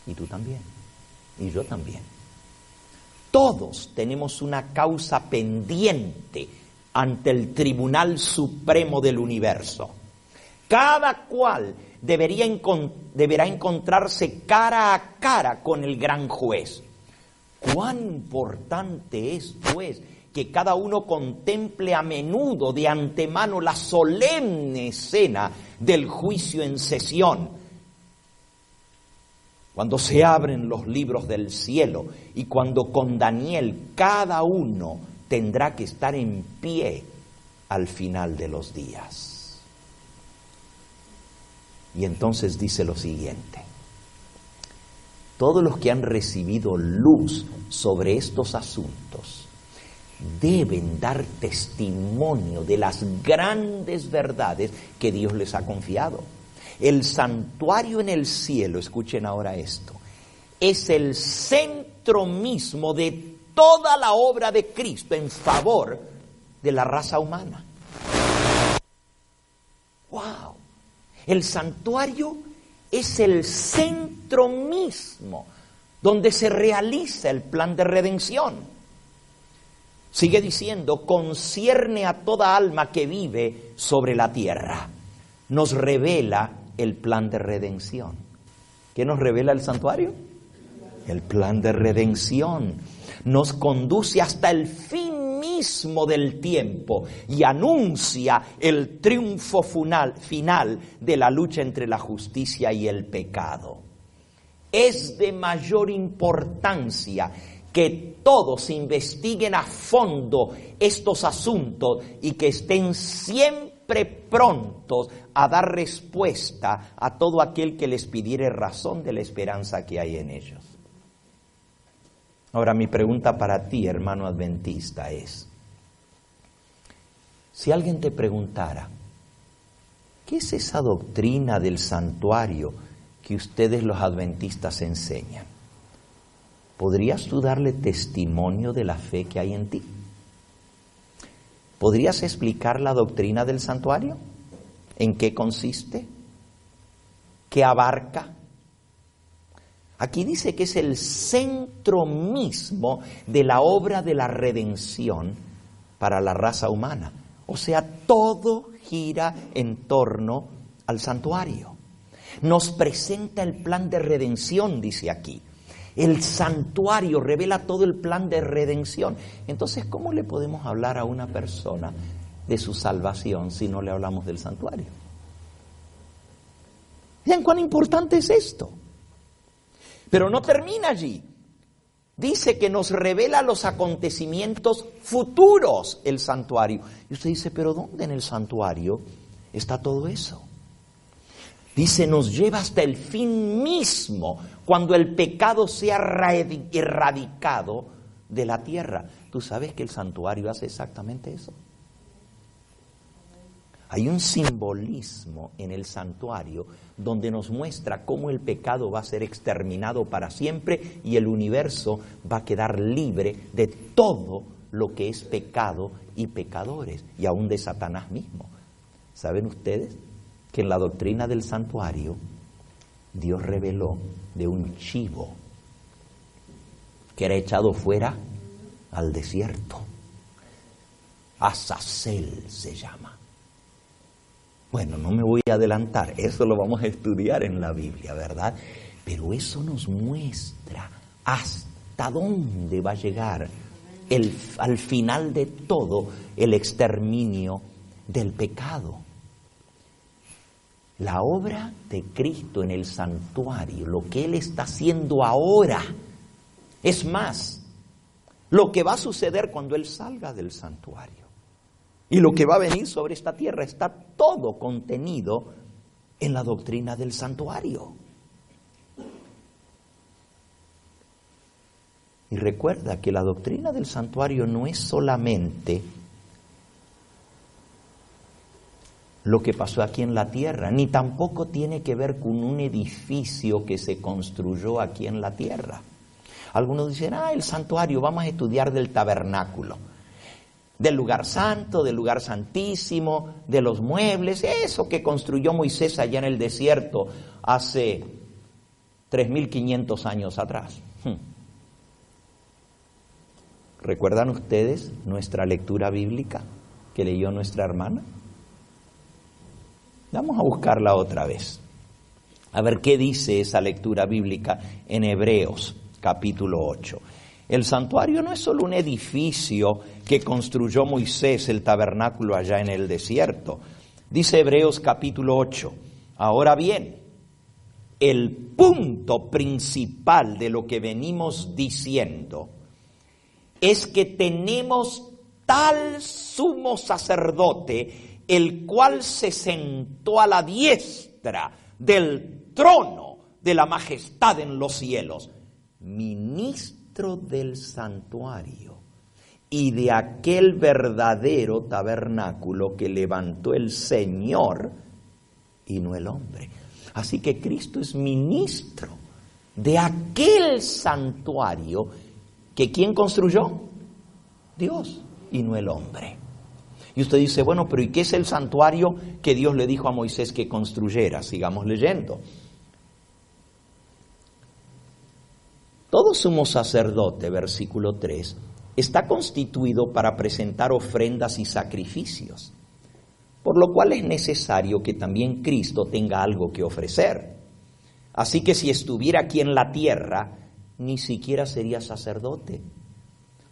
Y tú también, y yo también. Todos tenemos una causa pendiente ante el Tribunal Supremo del Universo. Cada cual deberá encontrarse cara a cara con el gran juez. Cuán importante es, pues, que cada uno contemple a menudo de antemano la solemne escena del juicio en sesión, cuando se abren los libros del cielo y cuando con Daniel cada uno tendrá que estar en pie al final de los días. Y entonces dice lo siguiente: todos los que han recibido luz sobre estos asuntos deben dar testimonio de las grandes verdades que Dios les ha confiado. El santuario en el cielo, escuchen ahora esto, es el centro mismo de toda la obra de Cristo en favor de la raza humana. ¡Wow! El santuario es el centro mismo donde se realiza el plan de redención. Sigue diciendo: concierne a toda alma que vive sobre la tierra. Nos revela el plan de redención. ¿Qué nos revela el santuario? El plan de redención. Nos conduce hasta el fin mismo del tiempo y anuncia el triunfo final de la lucha entre la justicia y el pecado. Es de mayor importancia que todos investiguen a fondo estos asuntos y que estén siempre prontos a dar respuesta a todo aquel que les pidiere razón de la esperanza que hay en ellos. Ahora, mi pregunta para ti, hermano adventista, es: si alguien te preguntara, ¿qué es esa doctrina del santuario que ustedes los adventistas enseñan? ¿Podrías tú darle testimonio de la fe que hay en ti? ¿Podrías explicar la doctrina del santuario? ¿En qué consiste? ¿Qué abarca? Aquí dice que es el centro mismo de la obra de la redención para la raza humana. O sea, todo gira en torno al santuario. Nos presenta el plan de redención, dice aquí. El santuario revela todo el plan de redención. Entonces, ¿cómo le podemos hablar a una persona de su salvación si no le hablamos del santuario? Vean cuán importante es esto. Pero no termina allí. Dice que nos revela los acontecimientos futuros el santuario. Y usted dice: ¿pero dónde en el santuario está todo eso? Dice, nos lleva hasta el fin mismo, cuando el pecado sea erradicado de la tierra. ¿Tú sabes que el santuario hace exactamente eso? Hay un simbolismo en el santuario donde nos muestra cómo el pecado va a ser exterminado para siempre y el universo va a quedar libre de todo lo que es pecado y pecadores, y aún de Satanás mismo. ¿Saben ustedes que en la doctrina del santuario Dios reveló de un chivo que era echado fuera al desierto? Azazel se llama. Bueno, no me voy a adelantar, eso lo vamos a estudiar en la Biblia, ¿verdad? Pero eso nos muestra hasta dónde va a llegar al final de todo el exterminio del pecado. La obra de Cristo en el santuario, lo que Él está haciendo ahora, es más, lo que va a suceder cuando Él salga del santuario. Y lo que va a venir sobre esta tierra está todo contenido en la doctrina del santuario. Y recuerda que la doctrina del santuario no es solamente lo que pasó aquí en la tierra, ni tampoco tiene que ver con un edificio que se construyó aquí en la tierra. Algunos dicen, el santuario, vamos a estudiar del tabernáculo, del lugar santo, del lugar santísimo, de los muebles, eso que construyó Moisés allá en el desierto hace 3.500 años atrás. ¿Recuerdan ustedes nuestra lectura bíblica que leyó nuestra hermana? Vamos a buscarla otra vez. A ver qué dice esa lectura bíblica en Hebreos, capítulo 8. El santuario no es solo un edificio que construyó Moisés, el tabernáculo allá en el desierto. Dice Hebreos capítulo 8. Ahora bien, el punto principal de lo que venimos diciendo es que tenemos tal sumo sacerdote, el cual se sentó a la diestra del trono de la majestad en los cielos, ministro del santuario y de aquel verdadero tabernáculo que levantó el Señor y no el hombre. Así que Cristo es ministro de aquel santuario que ¿quién construyó? Dios y no el hombre. Y usted dice, bueno, pero ¿y qué es el santuario que Dios le dijo a Moisés que construyera? Sigamos leyendo. Todo sumo sacerdote, versículo 3, está constituido para presentar ofrendas y sacrificios, por lo cual es necesario que también Cristo tenga algo que ofrecer. Así que si estuviera aquí en la tierra, ni siquiera sería sacerdote,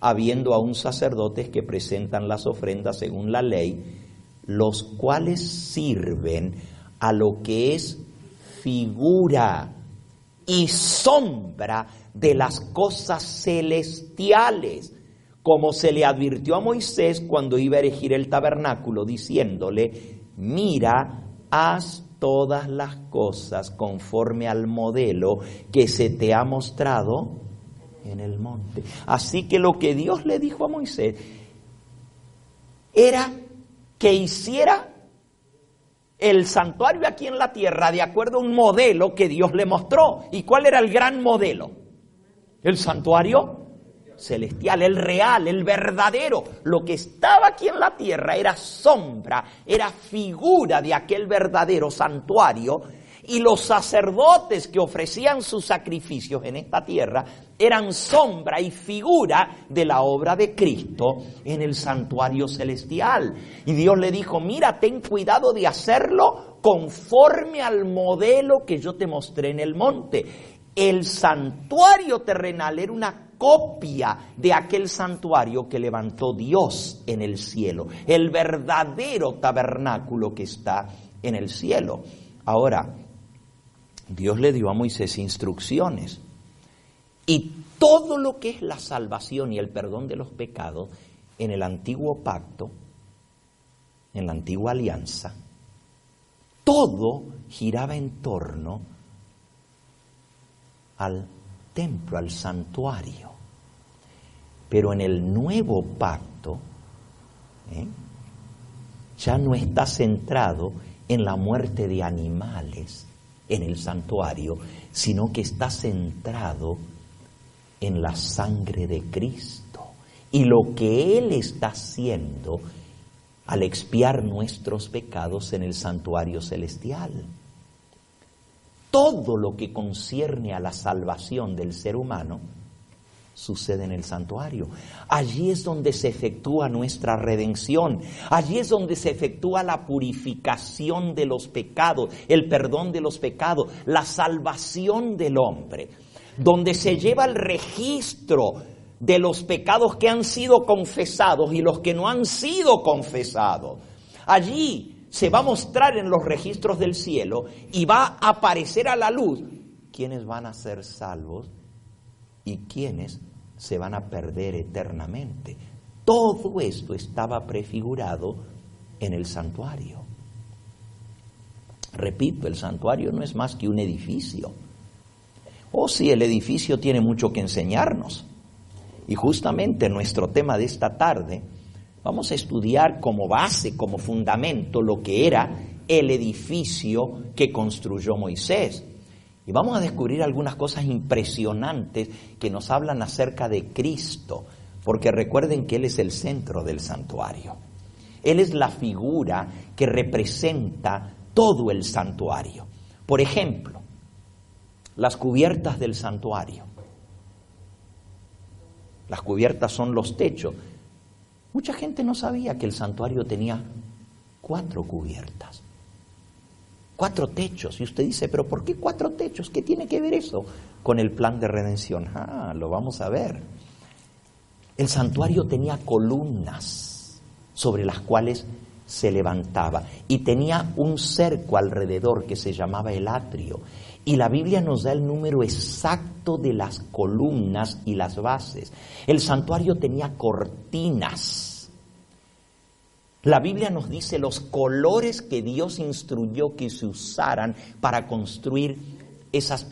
habiendo aún sacerdotes que presentan las ofrendas según la ley, los cuales sirven a lo que es figura y sombra de las cosas celestiales, como se le advirtió a Moisés cuando iba a erigir el tabernáculo, diciéndole, mira, haz todas las cosas conforme al modelo que se te ha mostrado en el monte. Así que lo que Dios le dijo a Moisés era que hiciera el santuario aquí en la tierra de acuerdo a un modelo que Dios le mostró. ¿Y cuál era el gran modelo? El santuario celestial, el real, el verdadero. Lo que estaba aquí en la tierra era sombra, era figura de aquel verdadero santuario, y los sacerdotes que ofrecían sus sacrificios en esta tierra eran sombra y figura de la obra de Cristo en el santuario celestial. Y Dios le dijo, mira, ten cuidado de hacerlo conforme al modelo que yo te mostré en el monte. El santuario terrenal era una copia de aquel santuario que levantó Dios en el cielo, el verdadero tabernáculo que está en el cielo. Ahora, Dios le dio a Moisés instrucciones, y todo lo que es la salvación y el perdón de los pecados en el antiguo pacto, en la antigua alianza, todo giraba en torno al templo, al santuario. Pero en el nuevo pacto, ya no está centrado en la muerte de animales en el santuario, sino que está centrado en la sangre de Cristo y lo que Él está haciendo al expiar nuestros pecados en el santuario celestial. Todo lo que concierne a la salvación del ser humano sucede en el santuario. Allí es donde se efectúa nuestra redención. Allí es donde se efectúa la purificación de los pecados, el perdón de los pecados, la salvación del hombre. Donde se lleva el registro de los pecados que han sido confesados y los que no han sido confesados. Allí se va a mostrar en los registros del cielo y va a aparecer a la luz quiénes van a ser salvos y quiénes se van a perder eternamente. Todo esto estaba prefigurado en el santuario. Repito, el santuario no es más que un edificio. Sí, el edificio tiene mucho que enseñarnos. Y justamente nuestro tema de esta tarde, vamos a estudiar como base, como fundamento, lo que era el edificio que construyó Moisés. Y vamos a descubrir algunas cosas impresionantes que nos hablan acerca de Cristo, porque recuerden que Él es el centro del santuario. Él es la figura que representa todo el santuario. Por ejemplo, las cubiertas del santuario. Las cubiertas son los techos. Mucha gente no sabía que el santuario tenía 4 cubiertas. 4 techos. Y usted dice, ¿pero por qué 4 techos? ¿Qué tiene que ver eso con el plan de redención? Lo vamos a ver. El santuario tenía columnas sobre las cuales se levantaba y tenía un cerco alrededor que se llamaba el atrio. Y la Biblia nos da el número exacto de las columnas y las bases. El santuario tenía cortinas. La Biblia nos dice los colores que Dios instruyó que se usaran para construir esas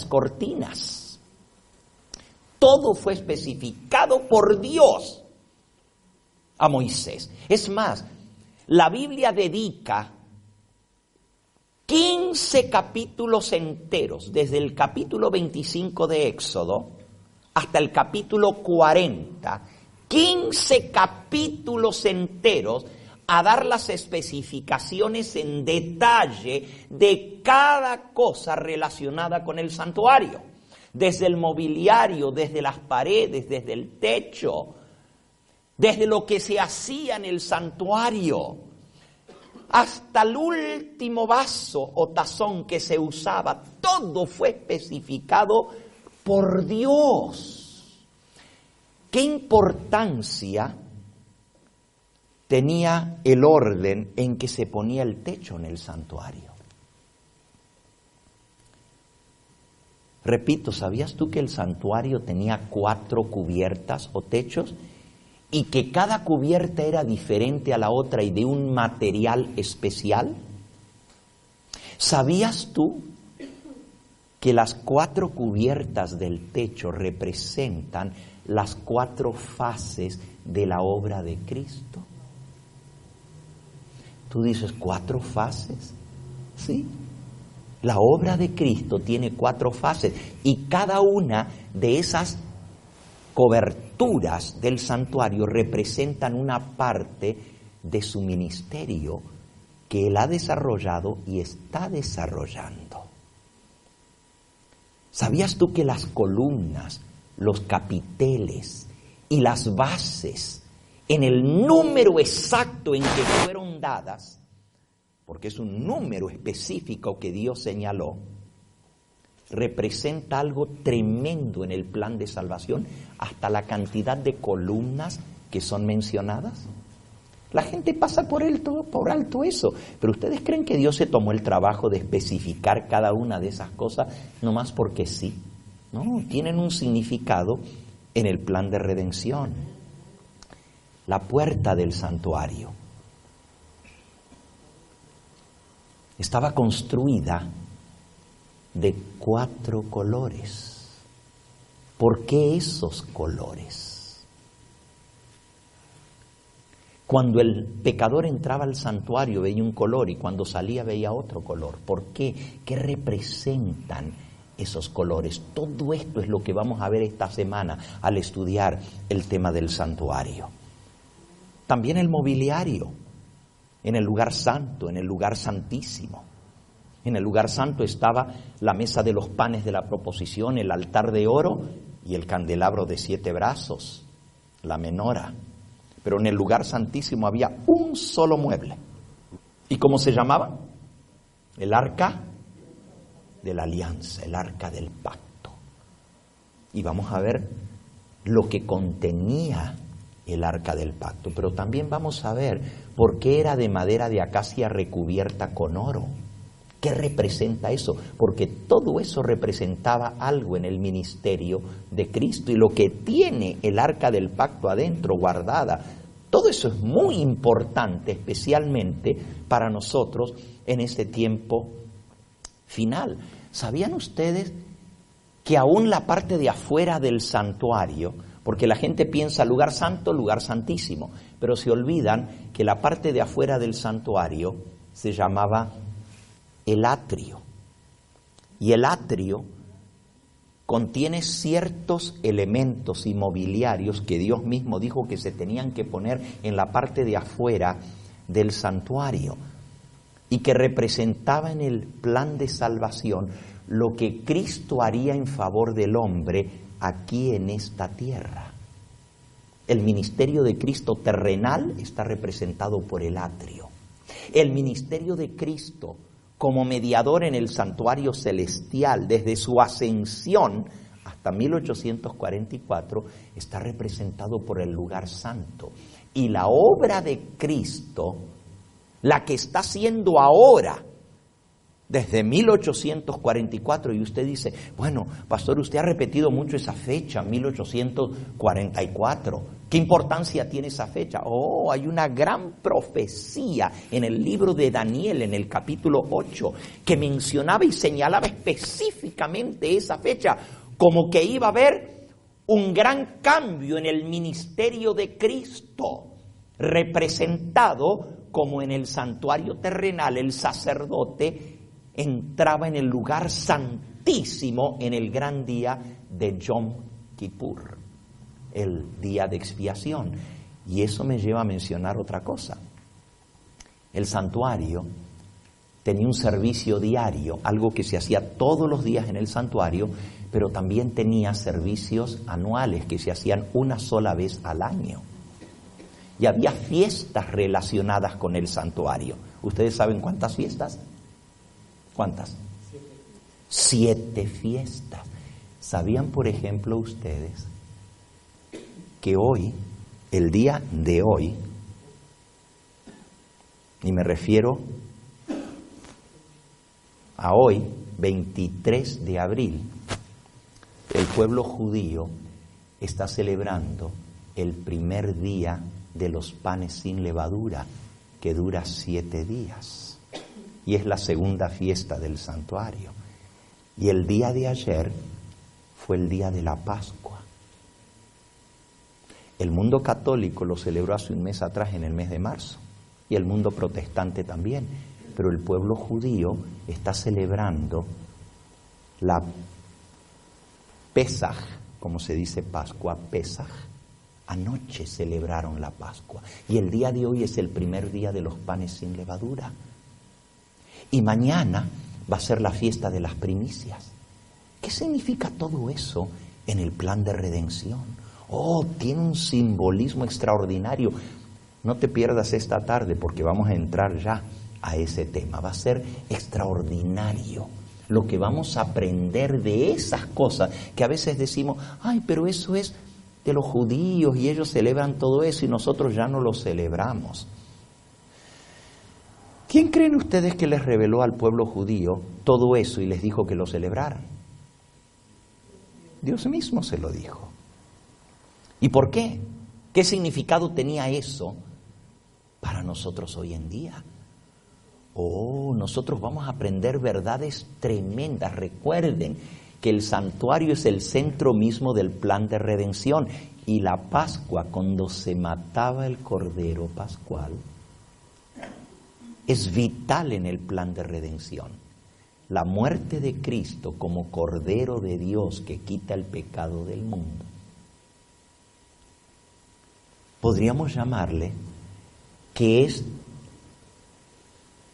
cortinas. Todo fue especificado por Dios a Moisés. Es más, la Biblia dedica 15 capítulos enteros, desde el capítulo 25 de Éxodo hasta el capítulo 40, 15 capítulos enteros a dar las especificaciones en detalle de cada cosa relacionada con el santuario. Desde el mobiliario, desde las paredes, desde el techo, desde lo que se hacía en el santuario, hasta el último vaso o tazón que se usaba, todo fue especificado por Dios. ¿Qué importancia tenía el orden en que se ponía el techo en el santuario? Repito, ¿sabías tú que el santuario tenía 4 cubiertas o techos? Y que cada cubierta era diferente a la otra y de un material especial. ¿Sabías tú que las 4 cubiertas del techo representan las 4 fases de la obra de Cristo? Tú dices, ¿4 fases? Sí. La obra de Cristo tiene 4 fases y cada una de esas coberturas del santuario representan una parte de su ministerio que Él ha desarrollado y está desarrollando. ¿Sabías tú que las columnas, los capiteles y las bases, en el número exacto en que fueron dadas, porque es un número específico que Dios señaló, representa algo tremendo en el plan de salvación, hasta la cantidad de columnas que son mencionadas? La gente pasa por alto eso, pero ¿ustedes creen que Dios se tomó el trabajo de especificar cada una de esas cosas nomás porque sí? No, tienen un significado en el plan de redención. La puerta del santuario. estaba construida de 4 colores. ¿Por qué esos colores? Cuando el pecador entraba al santuario veía un color y cuando salía veía otro color. ¿Por qué? ¿Qué representan esos colores? Todo esto es lo que vamos a ver esta semana al estudiar el tema del santuario. También el mobiliario en el lugar santo, en el lugar santísimo. En el lugar santo estaba la mesa de los panes de la proposición, el altar de oro y el candelabro de 7 brazos, la menora. Pero en el lugar santísimo había un solo mueble. ¿Y cómo se llamaba? El arca de la alianza, el arca del pacto. Y vamos a ver lo que contenía el arca del pacto, pero también vamos a ver por qué era de madera de acacia recubierta con oro. ¿Qué representa eso? Porque todo eso representaba algo en el ministerio de Cristo y lo que tiene el arca del pacto adentro guardada. Todo eso es muy importante, especialmente para nosotros en este tiempo final. ¿Sabían ustedes que aún la parte de afuera del santuario, porque la gente piensa lugar santo, lugar santísimo, pero se olvidan que la parte de afuera del santuario se llamaba el atrio? Y el atrio contiene ciertos elementos inmobiliarios que Dios mismo dijo que se tenían que poner en la parte de afuera del santuario y que representaba en el plan de salvación lo que Cristo haría en favor del hombre aquí en esta tierra. El ministerio de Cristo terrenal está representado por el atrio. El ministerio de Cristo como mediador en el santuario celestial desde su ascensión hasta 1844 está representado por el lugar santo. Y la obra de Cristo, la que está haciendo ahora, desde 1844, y usted dice, bueno, pastor, usted ha repetido mucho esa fecha, 1844. ¿Qué importancia tiene esa fecha? Oh, hay una gran profecía en el libro de Daniel, en el capítulo 8, que mencionaba y señalaba específicamente esa fecha, como que iba a haber un gran cambio en el ministerio de Cristo, representado como en el santuario terrenal el sacerdote entraba en el lugar santísimo en el gran día de Yom Kippur, el día de expiación. Y eso me lleva a mencionar otra cosa. El santuario tenía un servicio diario, algo que se hacía todos los días en el santuario, pero también tenía servicios anuales que se hacían una sola vez al año. Y había fiestas relacionadas con el santuario. ¿Ustedes saben cuántas fiestas? ¿Cuántas? 7 fiestas. ¿Sabían, por ejemplo, ustedes que hoy, el día de hoy, y me refiero a hoy, 23 de abril, el pueblo judío está celebrando el primer día de los panes sin levadura, que dura 7 días. Y es la segunda fiesta del santuario. Y el día de ayer fue el día de la Pascua. El mundo católico lo celebró hace un mes atrás, en el mes de marzo, y el mundo protestante también. Pero el pueblo judío está celebrando la Pesaj, como se dice Pascua, Pesaj. Anoche celebraron la Pascua. Y el día de hoy es el primer día de los panes sin levadura. Y mañana va a ser la fiesta de las primicias. ¿Qué significa todo eso en el plan de redención? Oh, tiene un simbolismo extraordinario. No te pierdas esta tarde porque vamos a entrar ya a ese tema. Va a ser extraordinario lo que vamos a aprender de esas cosas que a veces decimos, ay, pero eso es de los judíos y ellos celebran todo eso y nosotros ya no lo celebramos. ¿Quién creen ustedes que les reveló al pueblo judío todo eso y les dijo que lo celebraran? Dios mismo se lo dijo. ¿Y por qué? ¿Qué significado tenía eso para nosotros hoy en día? Oh, nosotros vamos a aprender verdades tremendas. Recuerden que el santuario es el centro mismo del plan de redención. Y la Pascua, cuando se mataba el Cordero Pascual, es vital en el plan de redención. La muerte de Cristo como Cordero de Dios que quita el pecado del mundo. Podríamos llamarle que es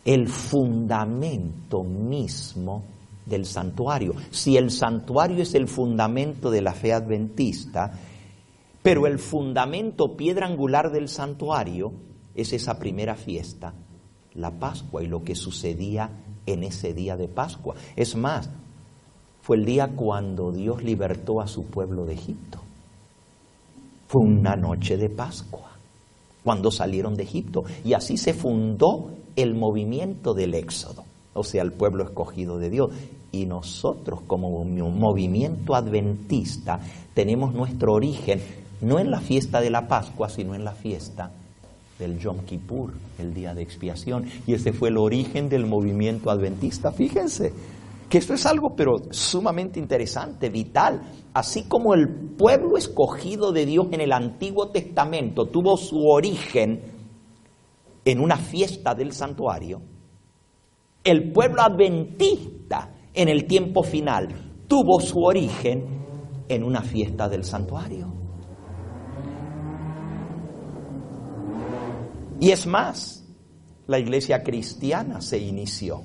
el fundamento mismo del santuario. Si el santuario es el fundamento de la fe adventista, pero el fundamento, piedra angular del santuario, es esa primera fiesta, la Pascua, y lo que sucedía en ese día de Pascua. Es más, fue el día cuando Dios libertó a su pueblo de Egipto. Fue una noche de Pascua, cuando salieron de Egipto. Y así se fundó el movimiento del Éxodo, o sea, el pueblo escogido de Dios. Y nosotros, como movimiento adventista, tenemos nuestro origen no en la fiesta de la Pascua, sino en la fiesta del Yom Kippur, el día de expiación. Y ese fue el origen del movimiento adventista. Fíjense que esto es algo pero sumamente interesante, vital. Así como el pueblo escogido de Dios en el Antiguo Testamento tuvo su origen en una fiesta del santuario, el pueblo adventista en el tiempo final tuvo su origen en una fiesta del santuario. Y es más, la iglesia cristiana se inició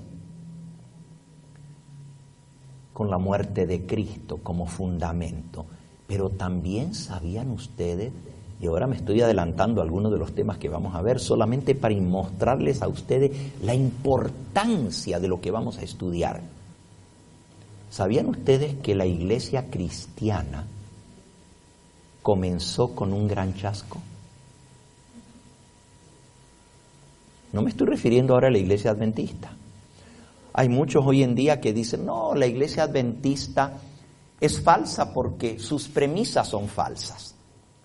con la muerte de Cristo como fundamento. Pero también sabían ustedes, y ahora me estoy adelantando a algunos de los temas que vamos a ver, solamente para mostrarles a ustedes la importancia de lo que vamos a estudiar. ¿Sabían ustedes que la iglesia cristiana comenzó con un gran chasco? No me estoy refiriendo ahora a la iglesia adventista. Hay muchos hoy en día que dicen, no, la iglesia adventista es falsa porque sus premisas son falsas.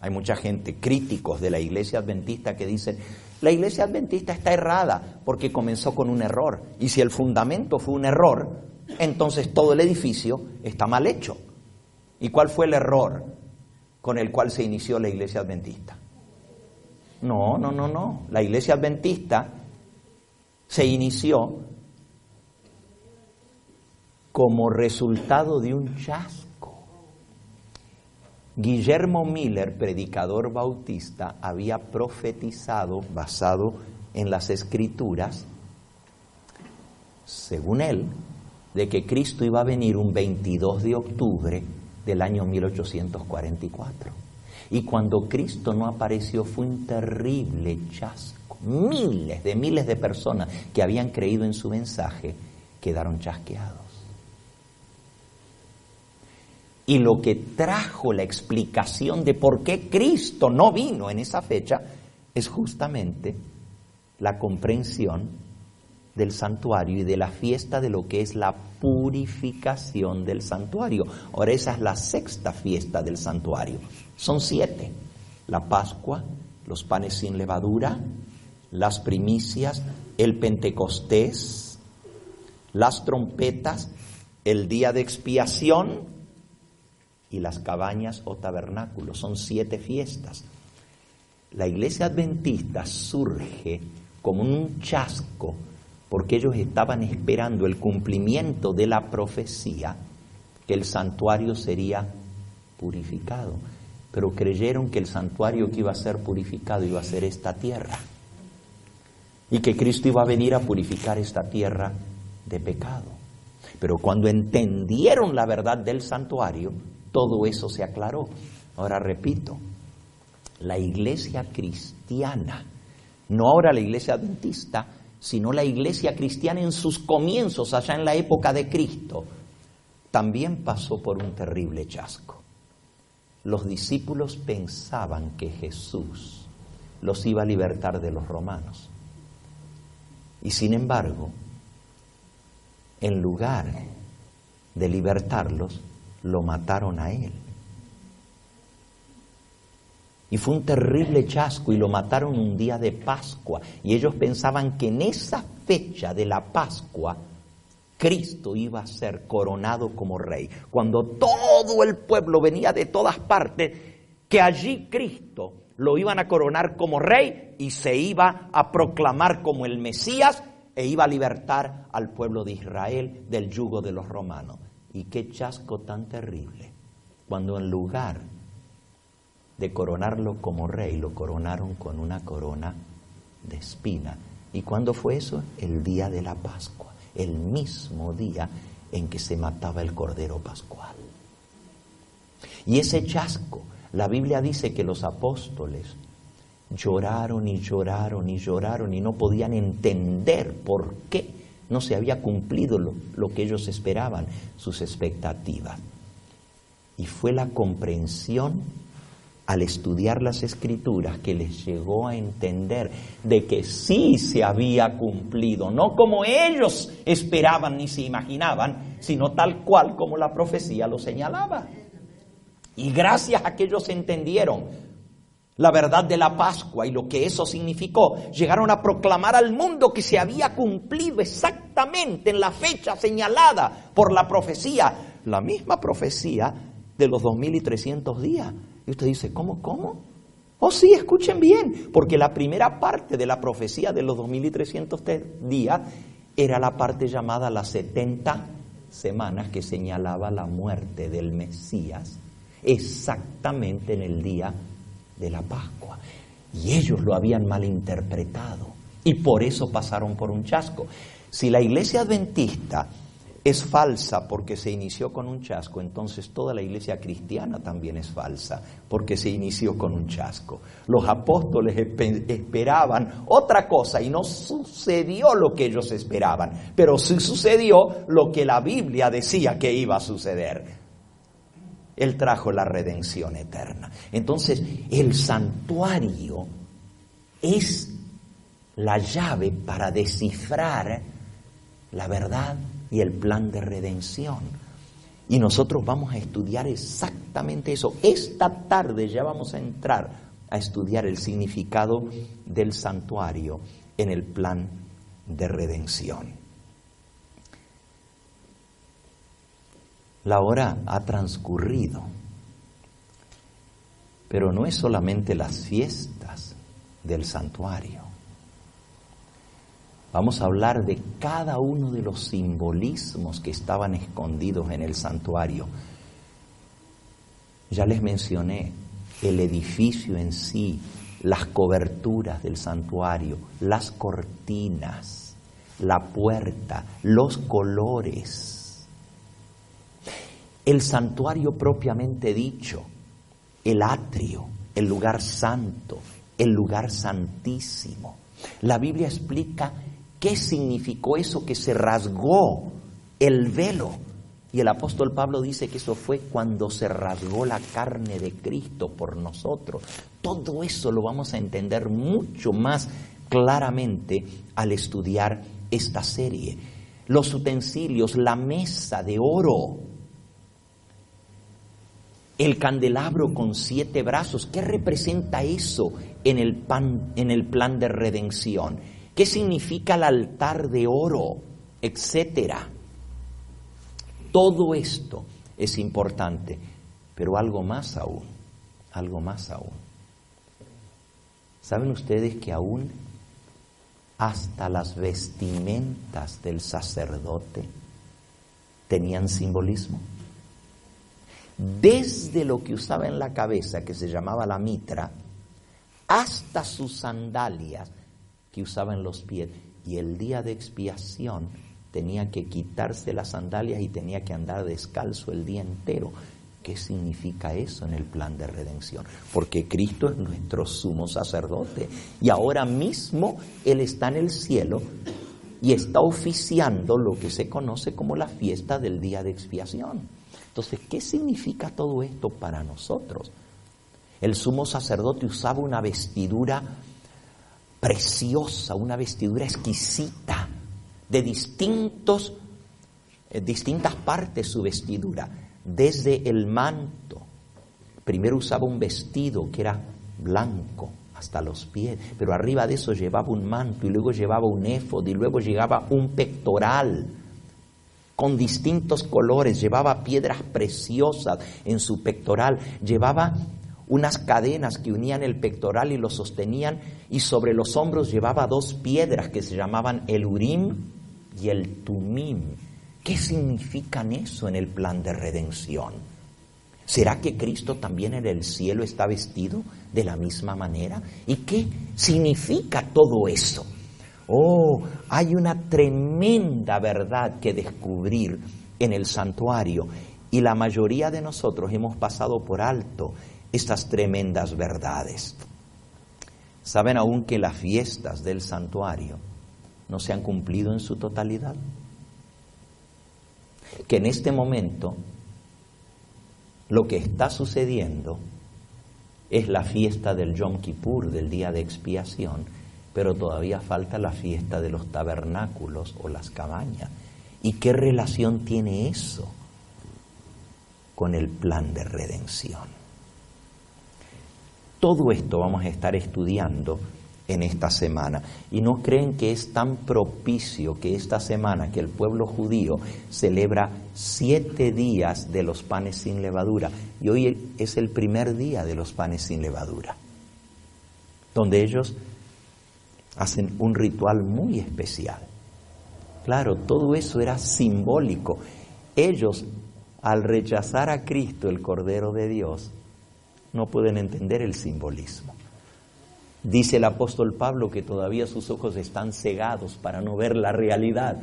Hay mucha gente, críticos de la iglesia adventista, que dicen, la iglesia adventista está errada porque comenzó con un error. Y si el fundamento fue un error, entonces todo el edificio está mal hecho. ¿Y cuál fue el error con el cual se inició la iglesia adventista? No. La iglesia adventista se inició como resultado de un chasco. Guillermo Miller, predicador bautista, había profetizado, basado en las Escrituras, según él, de que Cristo iba a venir un 22 de octubre del año 1844. Y cuando Cristo no apareció fue un terrible chasco. Miles de personas que habían creído en su mensaje quedaron chasqueados. Y lo que trajo la explicación de por qué Cristo no vino en esa fecha es justamente la comprensión del santuario y de la fiesta de lo que es la purificación del santuario. Ahora esa es la sexta fiesta del santuario. Son 7. La Pascua, los panes sin levadura, las primicias, el Pentecostés, las trompetas, el día de expiación y las cabañas o tabernáculos. Son 7 fiestas. La iglesia adventista surge como un chasco porque ellos estaban esperando el cumplimiento de la profecía que el santuario sería purificado. Pero creyeron que el santuario que iba a ser purificado iba a ser esta tierra. Y que Cristo iba a venir a purificar esta tierra de pecado. Pero cuando entendieron la verdad del santuario, todo eso se aclaró. Ahora repito, la iglesia cristiana, no ahora la iglesia adventista, sino la iglesia cristiana en sus comienzos, allá en la época de Cristo, también pasó por un terrible chasco. Los discípulos pensaban que Jesús los iba a libertar de los romanos. Y sin embargo, en lugar de libertarlos, lo mataron a él. Y fue un terrible chasco y lo mataron un día de Pascua. Y ellos pensaban que en esa fecha de la Pascua, Cristo iba a ser coronado como rey. Cuando todo el pueblo venía de todas partes, que allí Cristo lo iban a coronar como rey y se iba a proclamar como el Mesías e iba a libertar al pueblo de Israel del yugo de los romanos. Y qué chasco tan terrible, cuando en lugar de coronarlo como rey, lo coronaron con una corona de espina. ¿Y cuándo fue eso? El día de la Pascua, el mismo día en que se mataba el Cordero Pascual. Y ese chasco, la Biblia dice que los apóstoles lloraron y lloraron y lloraron y no podían entender por qué no se había cumplido lo que ellos esperaban, sus expectativas. Y fue la comprensión al estudiar las Escrituras que les llegó a entender de que sí se había cumplido, no como ellos esperaban ni se imaginaban, sino tal cual como la profecía lo señalaba. Y gracias a que ellos entendieron la verdad de la Pascua y lo que eso significó, llegaron a proclamar al mundo que se había cumplido exactamente en la fecha señalada por la profecía, la misma profecía de los 2300 días. Y usted dice, ¿cómo? Oh sí, escuchen bien, porque la primera parte de la profecía de los 2300 días era la parte llamada las 70 semanas que señalaba la muerte del Mesías exactamente en el día de la Pascua. Y ellos lo habían malinterpretado y por eso pasaron por un chasco. Si la iglesia adventista es falsa porque se inició con un chasco, entonces toda la iglesia cristiana también es falsa porque se inició con un chasco. Los apóstoles esperaban otra cosa y no sucedió lo que ellos esperaban, pero sí sucedió lo que la Biblia decía que iba a suceder. Él trajo la redención eterna. Entonces, el santuario es la llave para descifrar la verdad y el plan de redención. Y nosotros vamos a estudiar exactamente eso. Esta tarde ya vamos a entrar a estudiar el significado del santuario en el plan de redención. La hora ha transcurrido, pero no es solamente las fiestas del santuario. Vamos a hablar de cada uno de los simbolismos que estaban escondidos en el santuario. Ya les mencioné el edificio en sí, las coberturas del santuario, las cortinas, la puerta, los colores. El santuario propiamente dicho, el atrio, el lugar santo, el lugar santísimo. La Biblia explica qué significó eso que se rasgó el velo. Y el apóstol Pablo dice que eso fue cuando se rasgó la carne de Cristo por nosotros. Todo eso lo vamos a entender mucho más claramente al estudiar esta serie. Los utensilios, la mesa de oro, el candelabro con 7 brazos, ¿qué representa eso en el plan de redención? ¿Qué significa el altar de oro? Etcétera. Todo esto es importante, pero algo más aún. ¿Saben ustedes que aún hasta las vestimentas del sacerdote tenían simbolismo? Desde lo que usaba en la cabeza, que se llamaba la mitra, hasta sus sandalias que usaba en los pies. Y el día de expiación tenía que quitarse las sandalias y tenía que andar descalzo el día entero. ¿Qué significa eso en el plan de redención? Porque Cristo es nuestro sumo sacerdote y ahora mismo Él está en el cielo y está oficiando lo que se conoce como la fiesta del día de expiación. Entonces, ¿qué significa todo esto para nosotros? El sumo sacerdote usaba una vestidura preciosa, una vestidura exquisita, de distintas partes su vestidura. Desde el manto, primero usaba un vestido que era blanco, hasta los pies, pero arriba de eso llevaba un manto y luego llevaba un éfod y luego llevaba un pectoral con distintos colores, llevaba piedras preciosas en su pectoral, llevaba unas cadenas que unían el pectoral y lo sostenían, y sobre los hombros llevaba 2 piedras que se llamaban el Urim y el Tumim. ¿Qué significan eso en el plan de redención? ¿Será que Cristo también en el cielo está vestido de la misma manera? ¿Y qué significa todo eso? Oh, hay una tremenda verdad que descubrir en el santuario, y la mayoría de nosotros hemos pasado por alto estas tremendas verdades. ¿Saben aún que las fiestas del santuario no se han cumplido en su totalidad? Que en este momento lo que está sucediendo es la fiesta del Yom Kippur, del día de expiación, pero todavía falta la fiesta de los tabernáculos o las cabañas. ¿Y qué relación tiene eso con el plan de redención? Todo esto vamos a estar estudiando en esta semana. ¿Y no creen que es tan propicio que esta semana que el pueblo judío celebra 7 días de los panes sin levadura? Y hoy es el primer día de los panes sin levadura, donde ellos hacen un ritual muy especial. Claro, todo eso era simbólico. Ellos, al rechazar a Cristo, el Cordero de Dios, no pueden entender el simbolismo. Dice el apóstol Pablo que todavía sus ojos están cegados para no ver la realidad.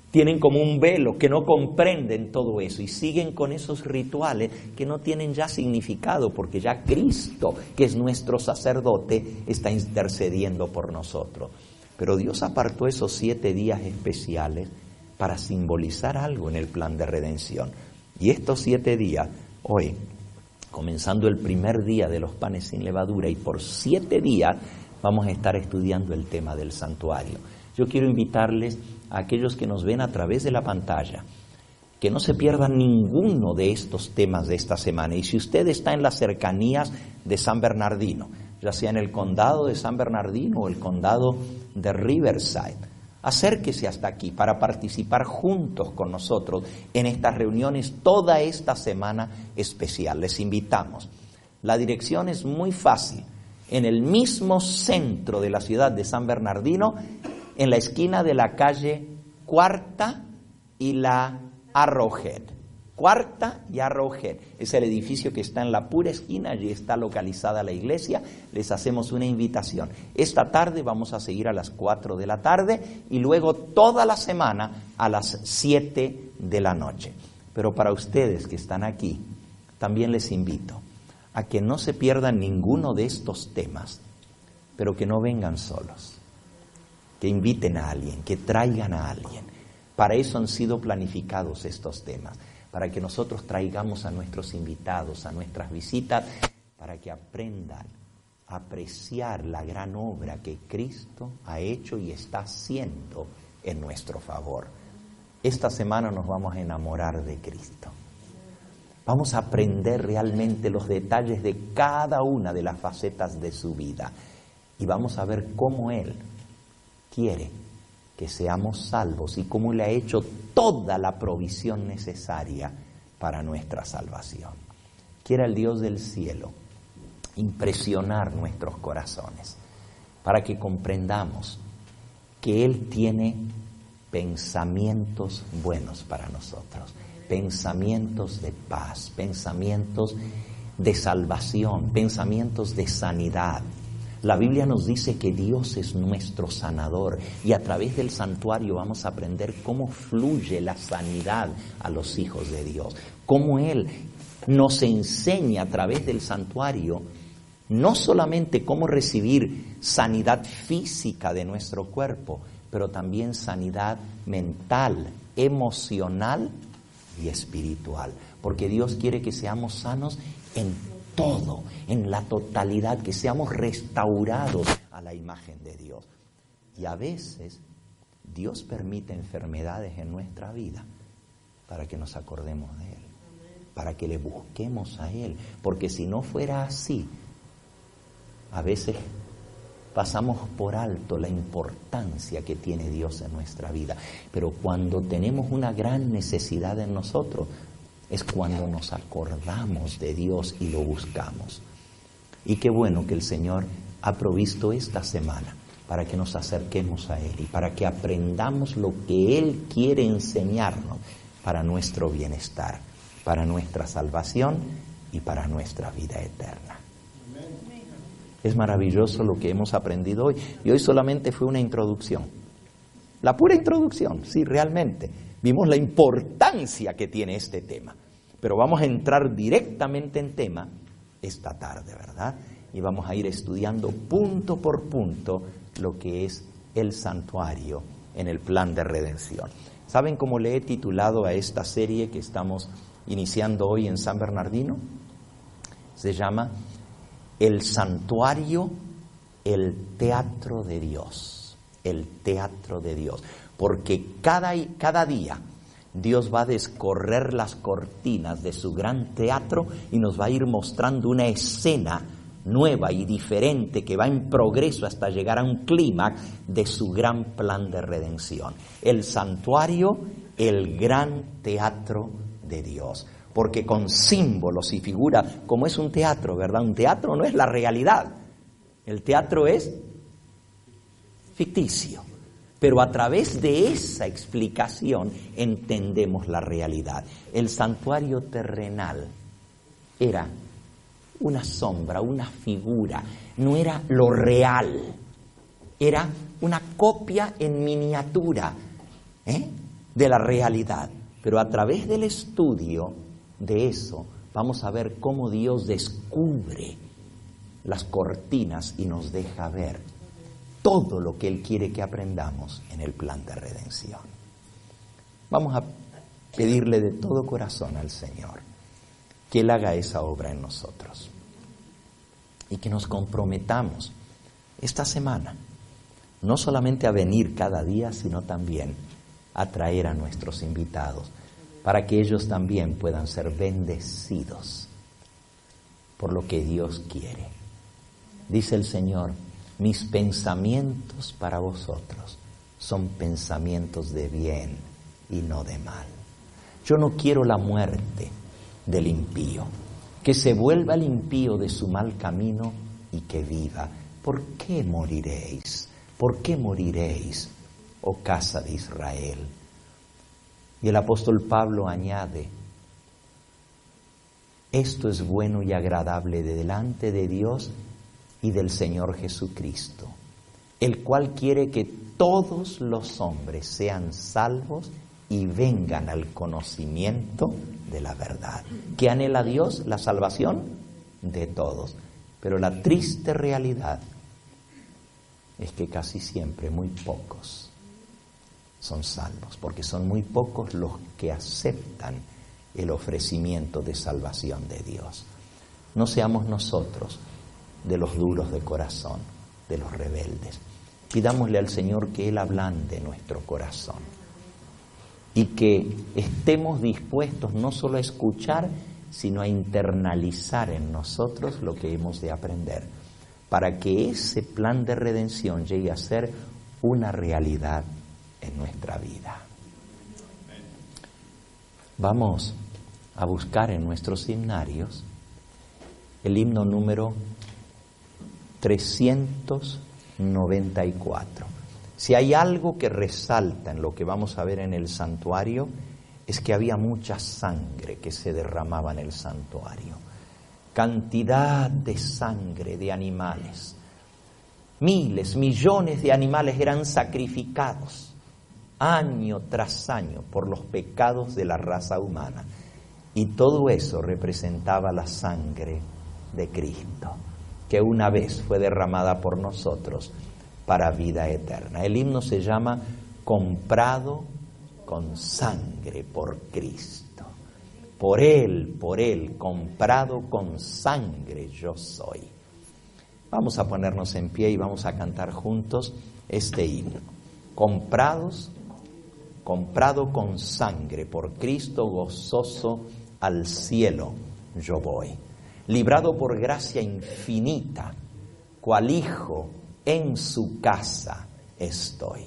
Tienen como un velo, que no comprenden todo eso y siguen con esos rituales que no tienen ya significado, porque ya Cristo, que es nuestro sacerdote, está intercediendo por nosotros. Pero Dios apartó esos 7 días especiales para simbolizar algo en el plan de redención. Y estos 7 días, hoy, comenzando el primer día de los panes sin levadura, y por 7 días vamos a estar estudiando el tema del santuario. Yo quiero invitarles a aquellos que nos ven a través de la pantalla, que no se pierdan ninguno de estos temas de esta semana. Y si usted está en las cercanías de San Bernardino, ya sea en el condado de San Bernardino o el condado de Riverside, acérquese hasta aquí para participar juntos con nosotros en estas reuniones toda esta semana especial. Les invitamos. La dirección es muy fácil. En el mismo centro de la ciudad de San Bernardino, en la esquina de la calle Cuarta y la Arrowhead. Cuarta y Arrowhead. Es el edificio que está en la pura esquina, allí está localizada la iglesia. Les hacemos una invitación. Esta tarde vamos a seguir a las 4 de la tarde y luego toda la semana a las 7 de la noche. Pero para ustedes que están aquí, también les invito a que no se pierdan ninguno de estos temas, pero que no vengan solos. Que inviten a alguien, que traigan a alguien. Para eso han sido planificados estos temas, para que nosotros traigamos a nuestros invitados, a nuestras visitas, para que aprendan a apreciar la gran obra que Cristo ha hecho y está haciendo en nuestro favor. Esta semana nos vamos a enamorar de Cristo. Vamos a aprender realmente los detalles de cada una de las facetas de su vida y vamos a ver cómo Él quiere que seamos salvos y cómo le ha hecho toda la provisión necesaria para nuestra salvación. Quiera el Dios del cielo impresionar nuestros corazones para que comprendamos que Él tiene pensamientos buenos para nosotros, pensamientos de paz, pensamientos de salvación, pensamientos de sanidad. La Biblia nos dice que Dios es nuestro sanador y a través del santuario vamos a aprender cómo fluye la sanidad a los hijos de Dios, cómo Él nos enseña a través del santuario no solamente cómo recibir sanidad física de nuestro cuerpo, pero también sanidad mental, emocional y espiritual, porque Dios quiere que seamos sanos en todo, en la totalidad, que seamos restaurados a la imagen de Dios. Y a veces Dios permite enfermedades en nuestra vida para que nos acordemos de Él, para que le busquemos a Él, porque si no fuera así, a veces pasamos por alto la importancia que tiene Dios en nuestra vida. Pero cuando tenemos una gran necesidad en nosotros, es cuando nos acordamos de Dios y lo buscamos. Y qué bueno que el Señor ha provisto esta semana para que nos acerquemos a Él y para que aprendamos lo que Él quiere enseñarnos para nuestro bienestar, para nuestra salvación y para nuestra vida eterna. Es maravilloso lo que hemos aprendido hoy. Y hoy solamente fue una introducción. La pura introducción, sí, realmente. Vimos la importancia que tiene este tema. Pero vamos a entrar directamente en tema esta tarde, ¿verdad? Y vamos a ir estudiando punto por punto lo que es el santuario en el plan de redención. ¿Saben cómo le he titulado a esta serie que estamos iniciando hoy en San Bernardino? Se llama El Santuario, el Teatro de Dios. El Teatro de Dios. Porque cada día Dios va a descorrer las cortinas de su gran teatro y nos va a ir mostrando una escena nueva y diferente que va en progreso hasta llegar a un clímax de su gran plan de redención. El santuario, el gran teatro de Dios. Porque con símbolos y figuras, como es un teatro, ¿verdad? Un teatro no es la realidad. El teatro es ficticio. Pero a través de esa explicación entendemos la realidad. El santuario terrenal era una sombra, una figura, no era lo real. Era una copia en miniatura de la realidad. Pero a través del estudio de eso vamos a ver cómo Dios descubre las cortinas y nos deja ver todo lo que Él quiere que aprendamos en el plan de redención. Vamos a pedirle de todo corazón al Señor que Él haga esa obra en nosotros y que nos comprometamos esta semana no solamente a venir cada día, sino también a traer a nuestros invitados para que ellos también puedan ser bendecidos por lo que Dios quiere. Dice el Señor: mis pensamientos para vosotros son pensamientos de bien y no de mal. Yo no quiero la muerte del impío, que se vuelva el impío de su mal camino y que viva. ¿Por qué moriréis? ¿Por qué moriréis, oh casa de Israel? Y el apóstol Pablo añade: esto es bueno y agradable delante de Dios y del Señor Jesucristo, el cual quiere que todos los hombres sean salvos y vengan al conocimiento de la verdad. ¿Qué anhela Dios? La salvación de todos. Pero la triste realidad es que casi siempre muy pocos son salvos, porque son muy pocos los que aceptan el ofrecimiento de salvación de Dios. No seamos nosotros de los duros de corazón, de los rebeldes. Pidámosle al Señor que Él ablande nuestro corazón y que estemos dispuestos no solo a escuchar, sino a internalizar en nosotros lo que hemos de aprender, para que ese plan de redención llegue a ser una realidad en nuestra vida. Vamos a buscar en nuestros himnarios el himno número 394. Si hay algo que resalta en lo que vamos a ver en el santuario, es que había mucha sangre que se derramaba en el santuario. Cantidad de sangre de animales. Miles, millones de animales eran sacrificados año tras año por los pecados de la raza humana. Y todo eso representaba la sangre de Cristo, que una vez fue derramada por nosotros para vida eterna. El himno se llama Comprado con sangre por Cristo. Por Él, comprado con sangre yo soy. Vamos a ponernos en pie y vamos a cantar juntos este himno. Comprado con sangre por Cristo, gozoso al cielo yo voy. Librado por gracia infinita, cual hijo en su casa estoy.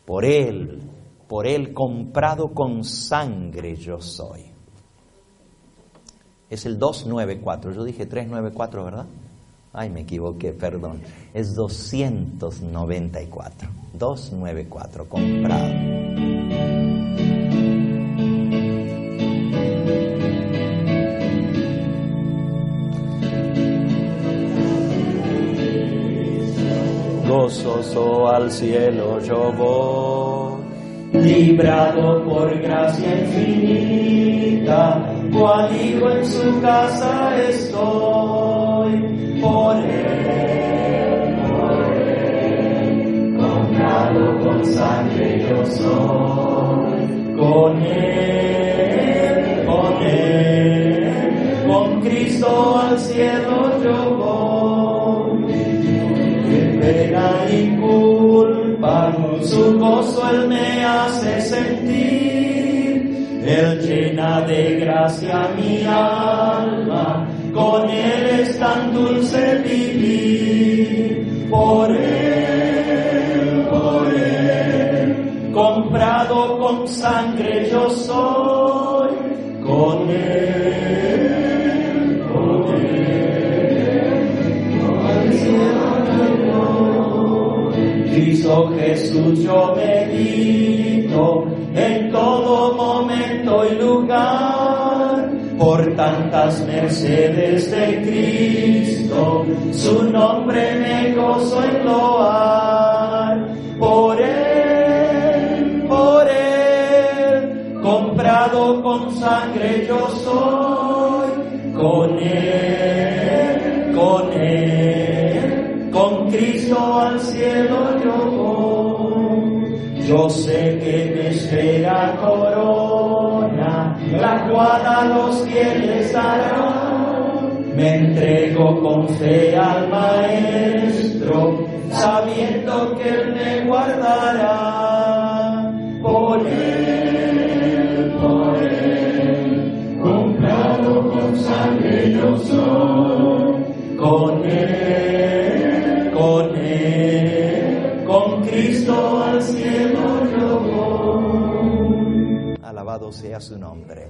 Por él comprado con sangre yo soy. Es el 294, yo dije 394, ¿verdad? Ay, me equivoqué, perdón. Es 294, 294, comprado. Gozoso al cielo yo voy, librado por gracia infinita, cual hijo en su casa estoy. Por él, comprado con sangre yo soy. Con él, con Cristo al cielo yo voy. Pena y culpa, su gozo Él me hace sentir. Él llena de gracia mi alma, con Él es tan dulce vivir. Por Él, comprado con sangre yo soy. Con Él, al cielo. Cristo Jesús yo medito en todo momento y lugar, por tantas mercedes de Cristo, su nombre me gozo en loar. Por Él, comprado con sangre yo soy. Con Él, con Cristo al cielo yo voy. Yo sé que me espera corona, la cual a los fieles dará. Me entrego con fe al Maestro, sabiendo que Él me guardará. Por Él, comprado con sangre yo soy. Con Él, con Cristo al cielo yo voy. Alabado sea su nombre.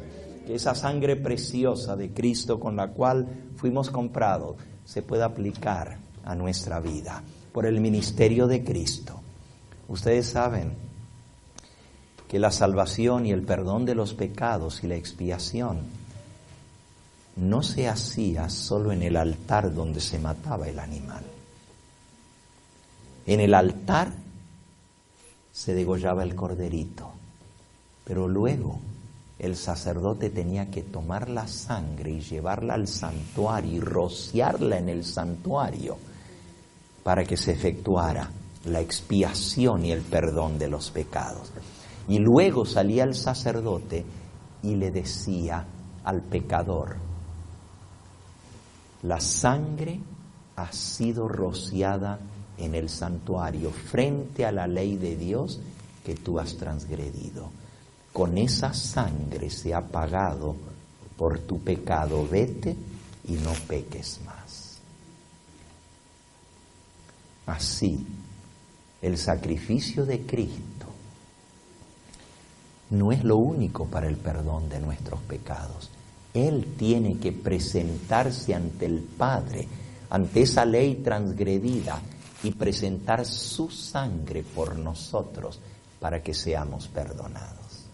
Que esa sangre preciosa de Cristo con la cual fuimos comprados se pueda aplicar a nuestra vida por el ministerio de Cristo. Ustedes saben que la salvación y el perdón de los pecados y la expiación no se hacía solo en el altar donde se mataba el animal. En el altar se degollaba el corderito, pero luego el sacerdote tenía que tomar la sangre y llevarla al santuario y rociarla en el santuario para que se efectuara la expiación y el perdón de los pecados. Y luego salía el sacerdote y le decía al pecador: la sangre ha sido rociada en el santuario frente a la ley de Dios que tú has transgredido. Con esa sangre se ha pagado por tu pecado. Vete y no peques más. Así, el sacrificio de Cristo no es lo único para el perdón de nuestros pecados. Él tiene que presentarse ante el Padre, ante esa ley transgredida, y presentar su sangre por nosotros para que seamos perdonados.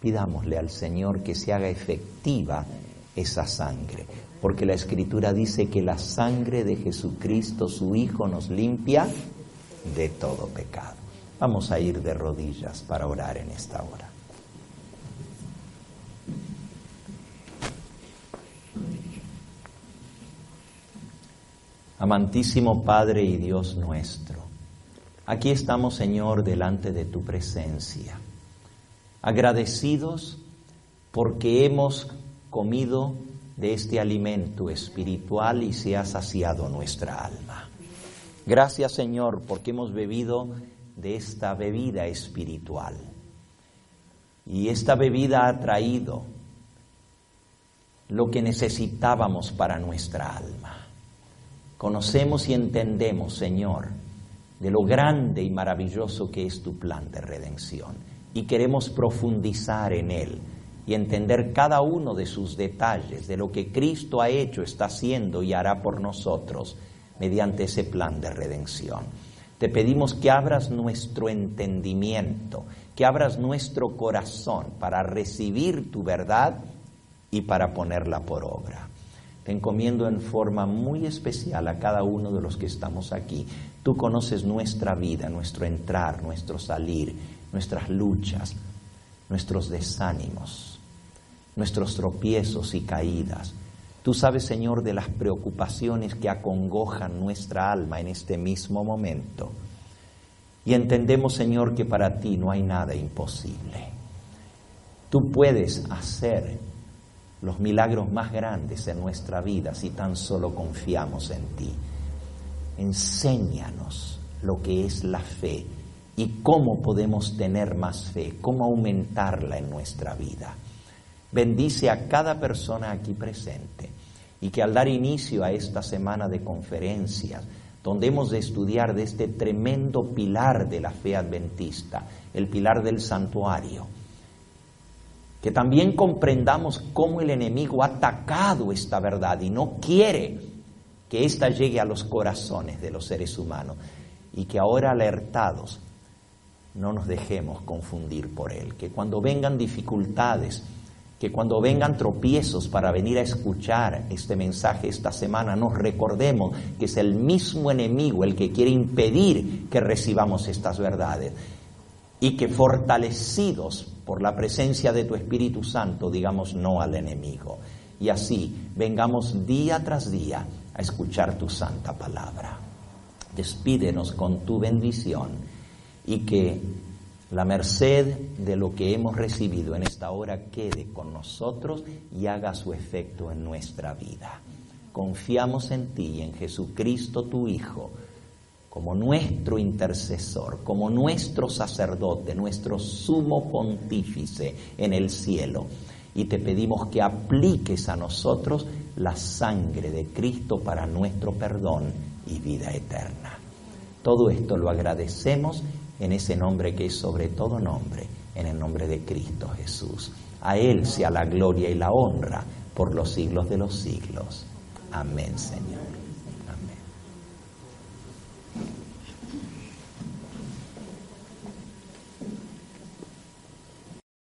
Pidámosle al Señor que se haga efectiva esa sangre, porque la Escritura dice que la sangre de Jesucristo, su Hijo, nos limpia de todo pecado. Vamos a ir de rodillas para orar en esta hora. Amantísimo Padre y Dios nuestro, aquí estamos, Señor, delante de tu presencia, agradecidos porque hemos comido de este alimento espiritual y se ha saciado nuestra alma. Gracias, Señor, porque hemos bebido de esta bebida espiritual. Y esta bebida ha traído lo que necesitábamos para nuestra alma. Conocemos y entendemos, Señor, de lo grande y maravilloso que es tu plan de redención. Y queremos profundizar en él y entender cada uno de sus detalles, de lo que Cristo ha hecho, está haciendo y hará por nosotros mediante ese plan de redención. Te pedimos que abras nuestro entendimiento, que abras nuestro corazón para recibir tu verdad y para ponerla por obra. Te encomiendo en forma muy especial a cada uno de los que estamos aquí. Tú conoces nuestra vida, nuestro entrar, nuestro salir, nuestras luchas, nuestros desánimos, nuestros tropiezos y caídas. Tú sabes, Señor, de las preocupaciones que acongojan nuestra alma en este mismo momento. Y entendemos, Señor, que para ti no hay nada imposible. Tú puedes hacer los milagros más grandes en nuestra vida si tan solo confiamos en ti. Enséñanos lo que es la fe y cómo podemos tener más fe, cómo aumentarla en nuestra vida. Bendice a cada persona aquí presente y que al dar inicio a esta semana de conferencias, donde hemos de estudiar de este tremendo pilar de la fe adventista, el pilar del santuario, que también comprendamos cómo el enemigo ha atacado esta verdad y no quiere que ésta llegue a los corazones de los seres humanos, y que ahora alertados no nos dejemos confundir por él, que cuando vengan dificultades, que cuando vengan tropiezos para venir a escuchar este mensaje esta semana, nos recordemos que es el mismo enemigo el que quiere impedir que recibamos estas verdades, y que fortalecidos por la presencia de tu Espíritu Santo digamos no al enemigo, y así vengamos día tras día a escuchar tu santa palabra. Despídenos con tu bendición y que la merced de lo que hemos recibido en esta hora quede con nosotros y haga su efecto en nuestra vida. Confiamos en ti y en Jesucristo tu Hijo, como nuestro intercesor, como nuestro sacerdote, nuestro sumo pontífice en el cielo. Y te pedimos que apliques a nosotros la sangre de Cristo para nuestro perdón y vida eterna. Todo esto lo agradecemos en ese nombre que es sobre todo nombre, en el nombre de Cristo Jesús. A Él sea la gloria y la honra por los siglos de los siglos. Amén, Señor.